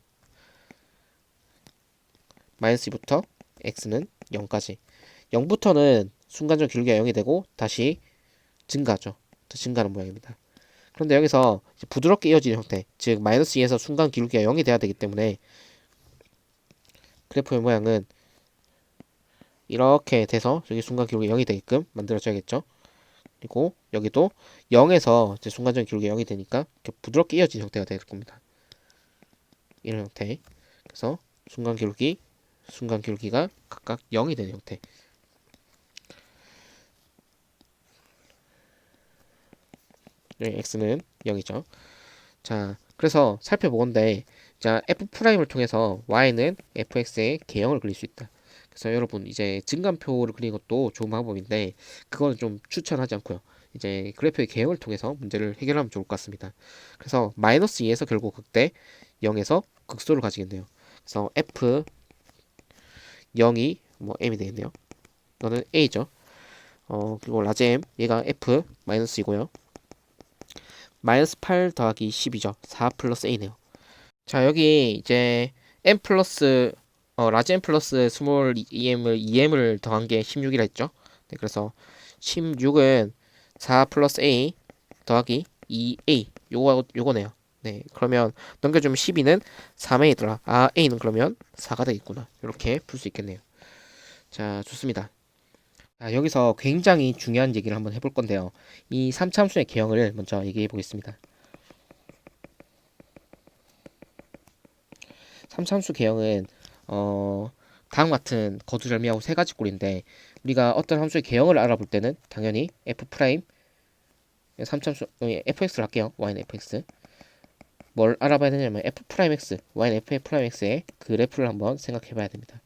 마이너스 2부터 x는 0까지. 0부터는 순간적으로 기울기가 0이 되고 다시 증가하죠. 증가하는 모양입니다. 그런데 여기서 부드럽게 이어지는 형태, 즉 마이너스 2에서 순간 기울기가 0이 돼야 되기 때문에 그래프의 모양은 이렇게 돼서 여기 순간 기울기가 0이 되게끔 만들어줘야겠죠. 그리고 여기도 0에서 이제 순간적인 기울기가 0이 되니까 이렇게 부드럽게 이어진 형태가 될 겁니다. 이런 형태. 그래서 순간 기울기가 각각 0이 되는 형태. 네, x는 0이죠. 자, 그래서 살펴보건대 자, f'을 통해서 y는 fx의 개형을 그릴 수 있다. 그래서 여러분 이제 증감표를 그리는 것도 좋은 방법인데 그거는 좀 추천하지 않고요. 이제 그래프의 개형을 통해서 문제를 해결하면 좋을 것 같습니다. 그래서 마이너스 2에서 결국 극대 0에서 극소를 가지겠네요. 그래서 f 0이 뭐 m이 되겠네요. 이거는 a죠. 그리고 라지 m 얘가 f 마이너스이고요. 마이너스 8 더하기 10이죠. 4 플러스 a네요. 자, 여기 이제 m 플러스 라지 m 플러스 스몰 em을 2m을 더한 게 16이라 했죠. 네, 그래서 16은 4 플러스 a 더하기 2a 요거네요. 네, 그러면 넘겨주면 12는 3a더라. 아, a는 그러면 4가 되겠구나. 이렇게 풀 수 있겠네요. 자, 좋습니다. 자, 여기서 굉장히 중요한 얘기를 한번 해볼 건데요. 이 3참수의 개형을 먼저 얘기해 보겠습니다. 3참수 개형은 다음 같은 거두절미하고 세 가지 꼴인데 우리가 어떤 함수의 개형을 알아볼 때는 당연히 f 프라임 3참수 fx를 할게요. y는 fx 뭘 알아봐야 되냐면 f 프라임 x y는 f 프라임 x의 그래프를 한번 생각해 봐야 됩니다.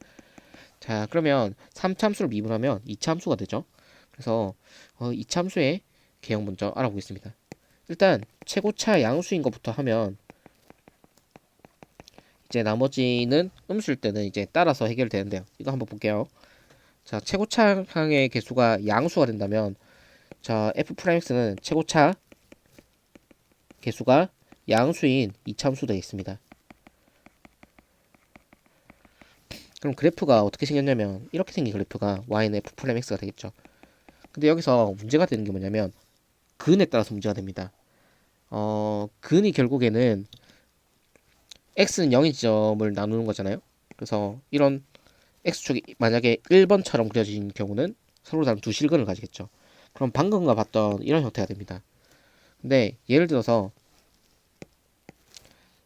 자, 그러면 3참수를 미분하면 2참수가 되죠. 그래서 2참수의 개형 먼저 알아보겠습니다. 일단 최고차 양수인 것부터 하면 이제 나머지는 음수일 때는 이제 따라서 해결되는데요. 이거 한번 볼게요. 자, 최고차항의 개수가 양수가 된다면 자, f'x는 최고차 개수가 양수인 이참수 되겠습니다. 그럼 그래프가 어떻게 생겼냐면 이렇게 생긴 그래프가 y는 f'x가 되겠죠. 근데 여기서 문제가 되는 게 뭐냐면 근에 따라서 문제가 됩니다. 근이 결국에는 x는 0인 지점을 나누는 거잖아요. 그래서 이런 x축이 만약에 1번처럼 그려진 경우는 서로 다른 두 실근을 가지겠죠. 그럼 방금과 봤던 이런 형태가 됩니다. 근데 예를 들어서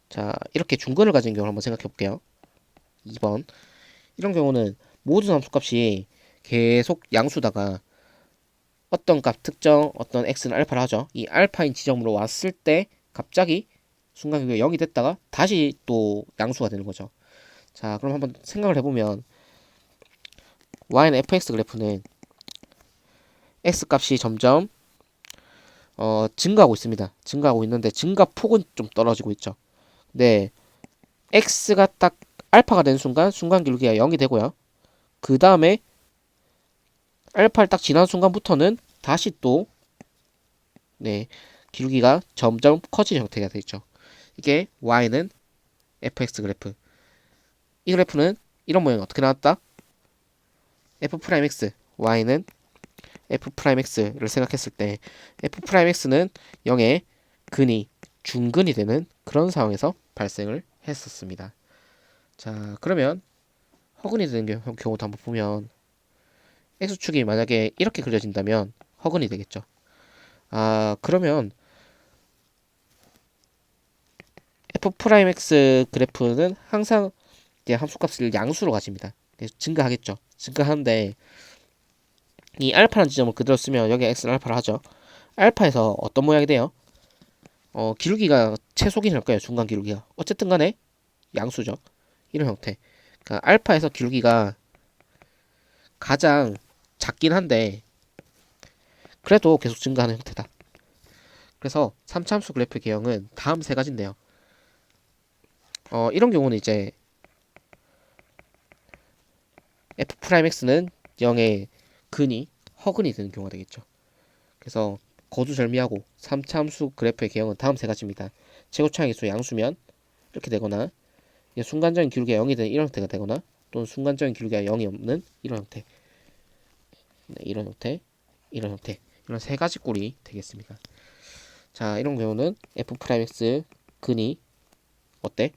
자, 이렇게 중근을 가진 경우를 한번 생각해 볼게요. 2번 이런 경우는 모든 함수값이 계속 양수다가 어떤 값 특정 어떤 x는 알파를 하죠. 이 알파인 지점으로 왔을 때 갑자기 순간 그게 0이 됐다가 다시 또 양수가 되는 거죠. 자, 그럼 한번 생각을 해보면 y는 fx 그래프는 x 값이 점점 증가하고 있습니다. 증가하고 있는데 증가폭은 좀 떨어지고 있죠. 네, x가 딱 알파가 된 순간 기울기가 0이 되고요. 그 다음에 알파를 딱 지난 순간부터는 다시 또 네, 기울기가 점점 커지는 형태가 되죠. 이게 y는 fx 그래프. 이 그래프는 이런 모양이 어떻게 나왔다? f'x, y는 f'x를 생각했을 때 f'x는 0의 근이 중근이 되는 그런 상황에서 발생을 했었습니다. 자, 그러면 허근이 되는 경우도 한번 보면 x축이 만약에 이렇게 그려진다면 허근이 되겠죠. 아, 그러면 f'x 그래프는 항상 이제 함수값을 양수로 가집니다. 그래서 증가하겠죠. 증가하는데 이 알파라는 지점을 그대로 쓰면 여기 x는 알파를 하죠. 알파에서 어떤 모양이 돼요? 기울기가 최소긴 할 거예요. 중간 기울기가. 어쨌든 간에 양수죠. 이런 형태. 그러니까 알파에서 기울기가 가장 작긴 한데 그래도 계속 증가하는 형태다. 그래서 3참수 그래프 개형은 다음 세 가지인데요. 이런 경우는 이제 f'x는 0의 근이 허근이 되는 경우가 되겠죠. 그래서 거두절미하고 3참수 그래프의 개형은 다음 세 가지입니다. 최고차항의 수 양수면 이렇게 되거나, 이게 순간적인 기울기가 0이 되는 이런 형태가 되거나, 또는 순간적인 기울기가 0이 없는 이런 형태, 네, 이런 형태, 이런 형태, 이런 세 가지 꼴이 되겠습니다. 자, 이런 경우는 f'(x) 근이 어때?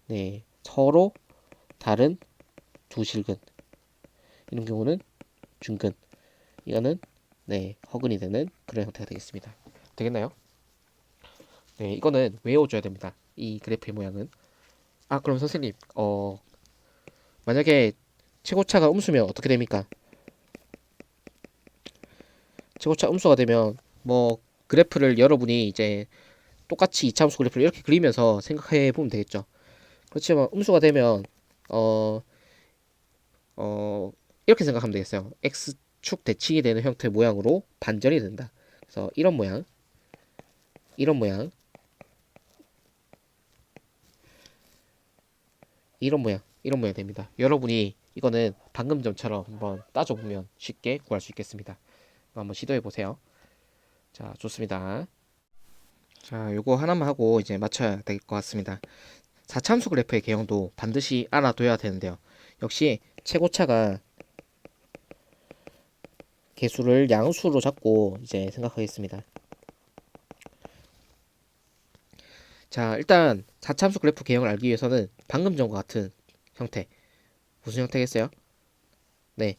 네, 서로 다른 두 실근. 이런 경우는 중근. 이거는 네, 허근이 되는 그런 형태가 되겠습니다. 되겠나요? 네, 이거는 외워줘야 됩니다. 이 그래프의 모양은. 아, 그럼 선생님, 만약에 최고차가 음수면 어떻게 됩니까? 최고차 음수가 되면 뭐 그래프를 여러분이 이제 똑같이 이차함수 그래프를 이렇게 그리면서 생각해 보면 되겠죠. 그렇지만 음수가 되면 어, 이렇게 생각하면 되겠어요. x축 대칭이 되는 형태의 모양으로 반전이 된다. 그래서 이런 모양, 이런 모양, 이런 모양, 이런 모양 됩니다. 여러분이 이거는 방금 전처럼 한번 따져보면 쉽게 구할 수 있겠습니다. 한번 시도해 보세요. 자, 좋습니다. 자, 요거 하나만 하고 이제 맞춰야 될 것 같습니다. 4차함수 그래프의 개형도 반드시 알아둬야 되는데요. 역시 최고차가 개수를 양수로 잡고 이제 생각하겠습니다. 자, 일단 4차함수 그래프 개형을 알기 위해서는 방금 전과 같은 형태, 무슨 형태겠어요? 네,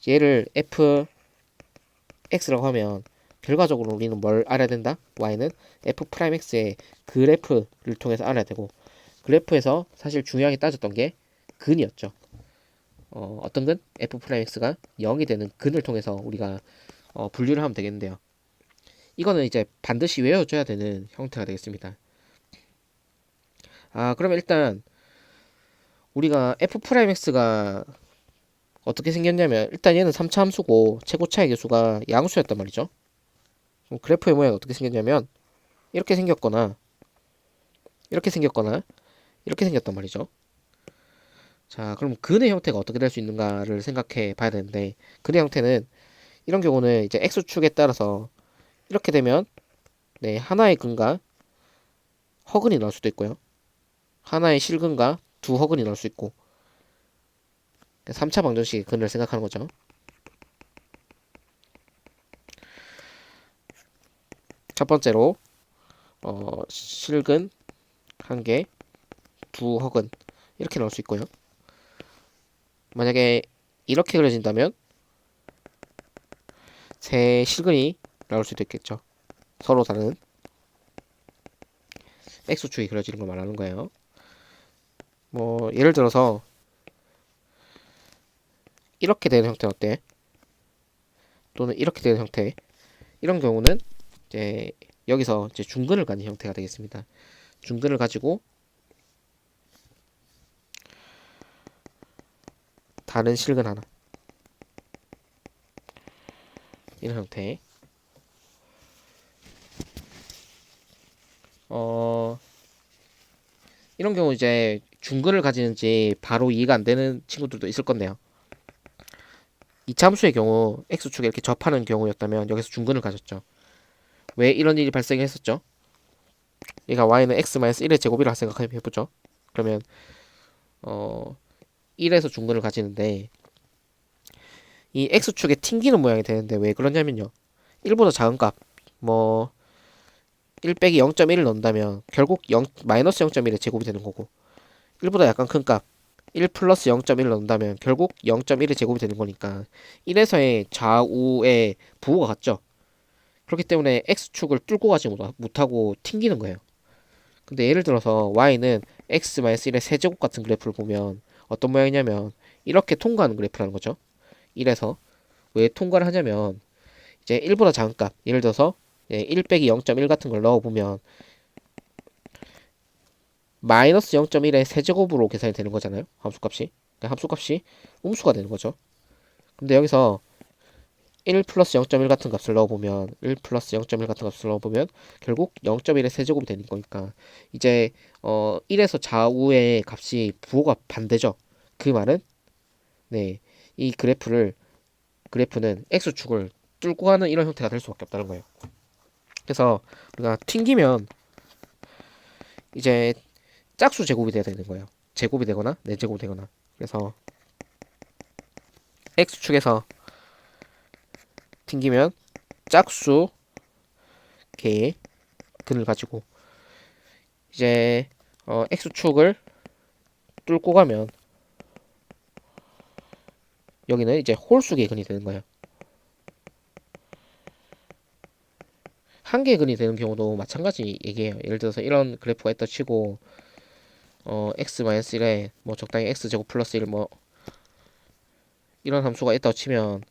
얘를 fx라고 하면 결과적으로 우리는 뭘 알아야 된다? y는 f'x의 그래프를 통해서 알아야 되고, 그래프에서 사실 중요하게 따졌던 게 근이었죠. 어떤 근? f'x가 0이 되는 근을 통해서 우리가 분류를 하면 되겠는데요. 이거는 이제 반드시 외워줘야 되는 형태가 되겠습니다. 아, 그러면 일단 우리가 f'x가 어떻게 생겼냐면, 일단 얘는 3차 함수고 최고차의 개수가 양수였단 말이죠. 그럼 그래프의 모양이 어떻게 생겼냐면 이렇게 생겼거나 이렇게 생겼거나 이렇게 생겼단 말이죠. 자, 그럼 근의 형태가 어떻게 될 수 있는가를 생각해 봐야 되는데, 근의 형태는 이런 경우는 이제 x축에 따라서 이렇게 되면 네, 하나의 근과 허근이 나올 수도 있고요. 하나의 실근과 두 허근이 나올 수 있고, 3차 방정식의 근을 생각하는 거죠. 첫 번째로 실근 한 개, 두 허근 이렇게 나올 수 있고요. 만약에 이렇게 그려진다면 세 실근이 나올 수도 있겠죠. 서로 다른 X축이 그려지는 걸 말하는 거예요. 뭐 예를 들어서 이렇게 되는 형태 어때? 또는 이렇게 되는 형태. 이런 경우는 이제 여기서 이제 중근을 가진 형태가 되겠습니다. 중근을 가지고 다른 실근 하나. 이런 형태. 이런 경우 이제 중근을 가지는지 바로 이해가 안 되는 친구들도 있을 건데요. 이차 함수의 경우 x축에 이렇게 접하는 경우였다면 여기서 중근을 가졌죠. 왜 이런 일이 발생했었죠? 얘가 y는 x-1의 제곱이라 생각해보죠. 그러면 1에서 중근을 가지는데 이 x축에 튕기는 모양이 되는데 왜 그러냐면요. 1보다 작은 값, 뭐 1 빼기 0.1을 넣는다면 결국 0, 마이너스 0.1의 제곱이 되는 거고, 1보다 약간 큰 값, 1 플러스 0.1을 넣는다면 결국 0.1의 제곱이 되는 거니까 1에서의 좌우의 부호가 같죠. 그렇기 때문에 x축을 뚫고 가지 못하고 튕기는 거예요. 근데 예를 들어서 y는 x-1의 세제곱 같은 그래프를 보면 어떤 모양이냐면 이렇게 통과하는 그래프라는 거죠. 1에서 왜 통과를 하냐면 이제 1보다 작은 값, 예를 들어서 1 빼기 0.1 같은 걸 넣어보면 마이너스 0.1의 세제곱으로 계산이 되는 거잖아요. 함수값이. 그러니까 함수값이 음수가 되는 거죠. 근데 여기서 1 플러스 0.1 같은 값을 넣어보면 1 플러스 0.1 같은 값을 넣어보면 결국 0.1의 세제곱이 되는 거니까 이제 1에서 좌우의 값이 부호가 반대죠. 그 말은 네, 이 그래프는 x축을 뚫고 가는 이런 형태가 될 수밖에 없다는 거예요. 그래서 우리가 튕기면 이제 짝수 제곱이 돼야 되는 거예요. 제곱이 되거나 4제곱이 되거나. 그래서 x축에서 튕기면 짝수 개의 근을 가지고 이제 x축을 뚫고 가면 여기는 이제 홀수의 근이 되는 거예요. 한 개의 근이 되는 경우도 마찬가지 얘기해요. 예를 들어서 이런 그래프가 있다 치고 x-1에 뭐 적당히 x제곱 플러스 1 뭐 이런 함수가 있다고 치면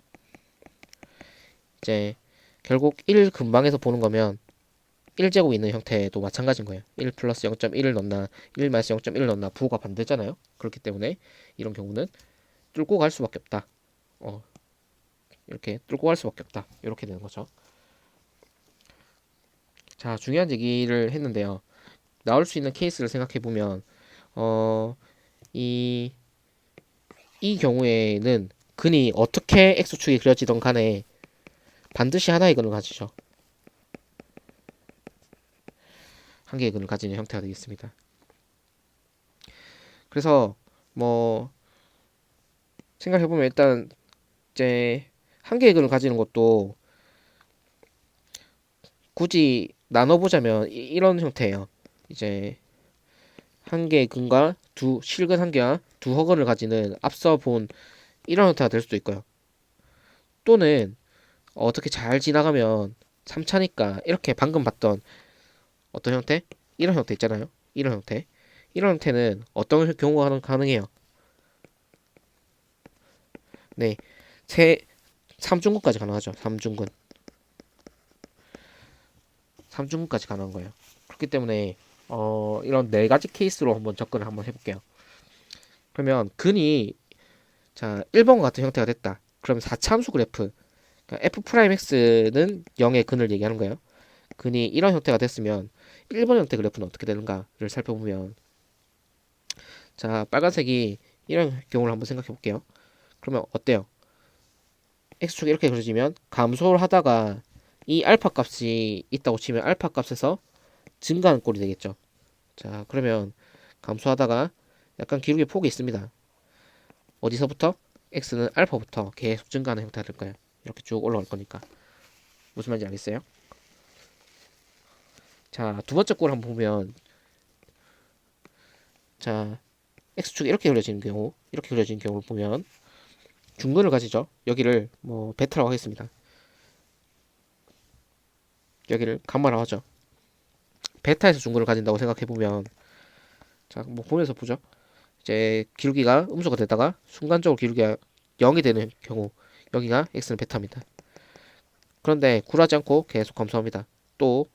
이제 결국 1 근방에서 보는 거면 1제곱 있는 형태도 마찬가지인 거예요. 1 플러스 0.1을 넣나 1 마이너스 0.1을 넣나 부호가 반대잖아요. 그렇기 때문에 이런 경우는 뚫고 갈 수밖에 없다. 이렇게 뚫고 갈 수밖에 없다. 이렇게 되는 거죠. 자, 중요한 얘기를 했는데요. 나올 수 있는 케이스를 생각해 보면 이, 이 경우에는 근이 어떻게 x축이 그려지던 간에 반드시 하나의 근을 가지죠. 한 개의 근을 가지는 형태가 되겠습니다. 그래서 뭐 생각해 보면 일단 이제 한 개의 근을 가지는 것도 굳이 나눠보자면 이런 형태예요. 이제 한 개의 근과 두 실근 한 개와 두 허근을 가지는 앞서 본 이런 형태가 될 수도 있고요. 또는 어떻게 잘 지나가면 3차니까 이렇게 방금 봤던 어떤 형태? 이런 형태 있잖아요. 이런 형태. 이런 형태는 어떤 경우가 가능해요? 네, 세 3중근까지 가능하죠. 3중근. 3중근까지 가능한 거예요. 그렇기 때문에 이런 네 가지 케이스로 한번 접근을 한번 해볼게요. 그러면 근이 자 1번과 같은 형태가 됐다. 그럼 4차함수 그래프 그러니까 f'x는 0의 근을 얘기하는 거예요. 근이 이런 형태가 됐으면 1번 형태 그래프는 어떻게 되는가를 살펴보면 자 빨간색이 이런 경우를 한번 생각해 볼게요. 그러면 어때요? x축이 이렇게 그려지면 감소를 하다가 이 알파 값이 있다고 치면 알파 값에서 증가하는 꼴이 되겠죠. 자 그러면 감소하다가 약간 기울기 폭이 있습니다. 어디서부터? x는 알파부터 계속 증가하는 형태가 될 거예요. 이렇게 쭉 올라갈 거니까. 무슨 말인지 알겠어요? 자, 두 번째 꼴 한번 보면 자, x축이 이렇게 그려지는 경우, 이렇게 그려지는 경우를 보면 중근을 가지죠. 여기를 뭐 베타라고 하겠습니다. 여기를 감마라고 하죠. 베타에서 중근을 가진다고 생각해 보면 자, 뭐 보면서 보죠. 이제 기울기가 음수가 되다가 순간적으로 기울기가 0이 되는 경우 여기가 x는 베타입니다. 그런데 굴하지 않고 계속 감소합니다. 또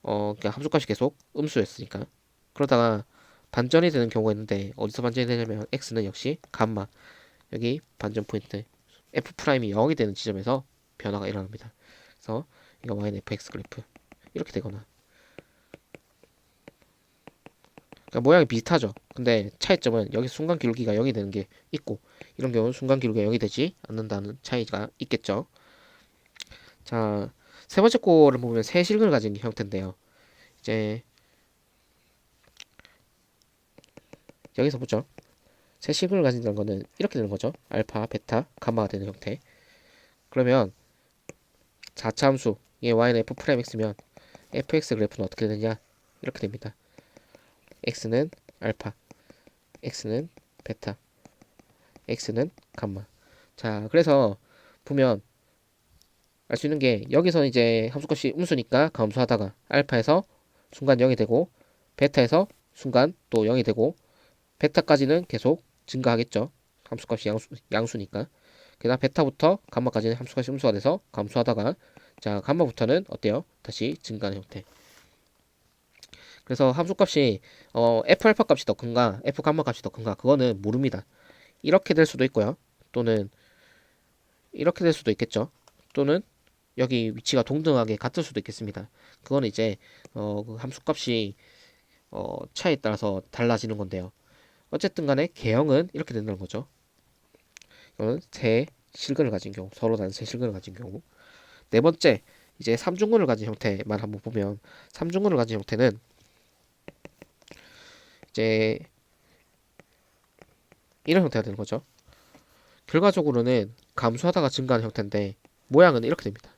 그러니까 함수값이 계속 음수였으니까 그러다가 반전이 되는 경우가 있는데 어디서 반전이 되냐면 x는 역시 감마 여기 반전 포인트 f 프라임이 0이 되는 지점에서 변화가 일어납니다. 그래서 이거 y는 fx 그래프 이렇게 되거나 그러니까 모양이 비슷하죠. 근데 차이점은 여기 순간 기울기가 0이 되는 게 있고 이런 경우는 순간 기울기가 0이 되지 않는다는 차이가 있겠죠. 자, 세 번째 꼴을 보면 세실근을 가진 형태인데요. 이제 여기서 보죠. 세실근을 가진다는 거는 이렇게 되는 거죠. 알파, 베타, 감마가 되는 형태. 그러면 4차 함수 얘 y는 f 프라임 x면 fx 그래프는 어떻게 되느냐 이렇게 됩니다. x는 알파, x는 베타, x는 감마. 자, 그래서 보면 알 수 있는 게 여기서 이제 함수값이 음수니까 감소하다가 알파에서 순간 0이 되고 베타에서 순간 또 0이 되고 베타까지는 계속 증가하겠죠. 함수값이 양수니까. 그다음 베타부터 감마까지는 함수값이 음수가 돼서 감소하다가 자 감마부터는 어때요? 다시 증가하는 형태. 그래서 함수값이 f 알파 값이 더 큰가 f 감마 값이 더 큰가 그거는 모릅니다. 이렇게 될 수도 있고요. 또는 이렇게 될 수도 있겠죠. 또는 여기 위치가 동등하게 같을 수도 있겠습니다. 그거는 이제 그 함수값이 차에 따라서 달라지는 건데요. 어쨌든 간에 개형은 이렇게 된다는 거죠. 이거는 세 실근을 가진 경우, 서로 다른 세 실근을 가진 경우. 네 번째, 이제 삼중근을 가진 형태만 한번 보면 삼중근을 가진 형태는 이제 이런 형태가 되는 거죠. 결과적으로는 감소하다가 증가하는 형태인데 모양은 이렇게 됩니다.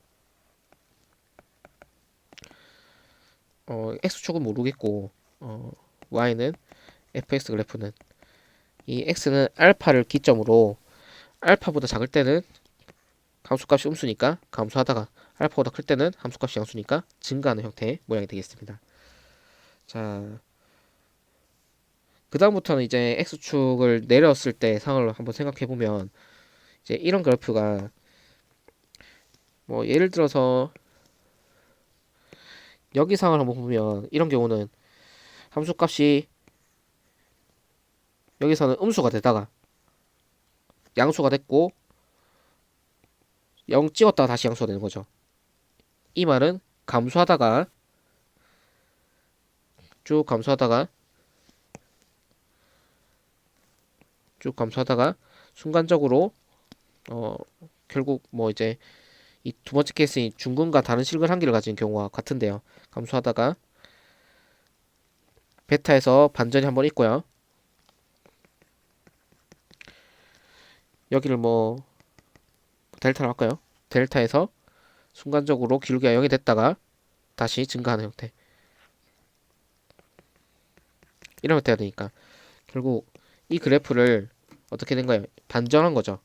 x축은 모르겠고 y는 fx 그래프는 이 x는 알파를 기점으로 알파보다 작을 때는 함수값이 음수니까 감소하다가 알파보다 클 때는 함수값이 양수니까 증가하는 형태의 모양이 되겠습니다. 자, 그 다음부터는 이제 x축을 내렸을 때 상황을 한번 생각해 보면 이제 이런 그래프가 뭐 예를 들어서 여기 상황을 한번 보면 이런 경우는 함수값이 여기서는 음수가 되다가 양수가 됐고 0 찍었다가 다시 양수가 되는 거죠. 이 말은 감소하다가 쭉 감소하다가 쭉 감소하다가 순간적으로 결국 뭐 이제 이 두 번째 케이스인 중근과 다른 실근 한계를 가진 경우와 같은데요. 감소하다가 베타에서 반전이 한번 있고요. 여기를 뭐 델타로 할까요? 델타에서 순간적으로 기울기가 0이 됐다가 다시 증가하는 형태. 이런 형태가 되니까 결국 이 그래프를 어떻게 된가요? 반전한 거죠.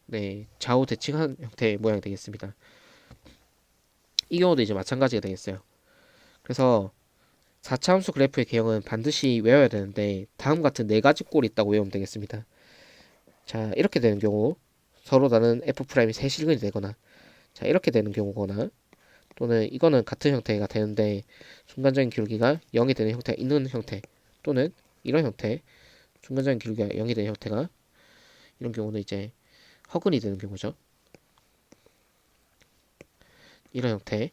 네, 좌우 대칭한 형태의 모양이 되겠습니다. 이 경우도 이제 마찬가지가 되겠어요. 그래서 4차 함수 그래프의 개형은 반드시 외워야 되는데 다음 같은 네 가지 꼴이 있다고 외우면 되겠습니다. 자, 이렇게 되는 경우 서로 다른 f'이 세실근이 되거나 자, 이렇게 되는 경우거나 또는 이거는 같은 형태가 되는데 순간적인 기울기가 0이 되는 형태가 있는 형태 또는 이런 형태 순간적인 기울기가 0이 되는 형태가 이런 경우는 이제 허근이 되는 경우죠. 이런 형태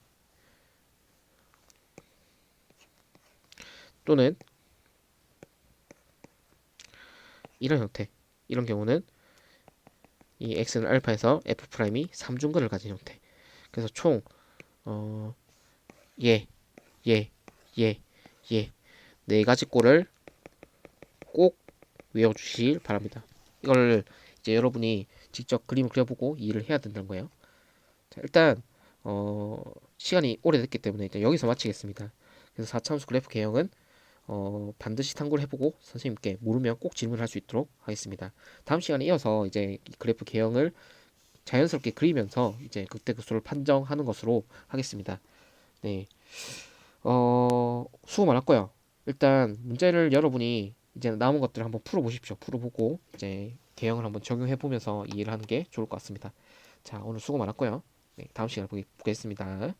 또는 이런 형태 이런 경우는 이 x는 알파에서 f'이 3중근을 가진 형태. 그래서 총 예, 예, 예, 예. 네 가지 꼴을 꼭 외워주시길 바랍니다. 이걸 이제 여러분이 직접 그림을 그려보고 이해를 해야 된다는 거예요. 자, 일단 시간이 오래됐기 때문에 일단 여기서 마치겠습니다. 그래서 4차함수 그래프 개형은 반드시 탐구를 해보고 선생님께 모르면 꼭 질문할 수 있도록 하겠습니다. 다음 시간에 이어서 이제 그래프 개형을 자연스럽게 그리면서 이제 극대 극소를 판정하는 것으로 하겠습니다. 네, 수고 많았고요. 일단 문제를 여러분이 이제 남은 것들을 한번 풀어보십시오. 풀어보고 이제 개형을 한번 적용해보면서 이해를 하는 게 좋을 것 같습니다. 자, 오늘 수고 많았고요. 네, 다음 시간에 보겠습니다.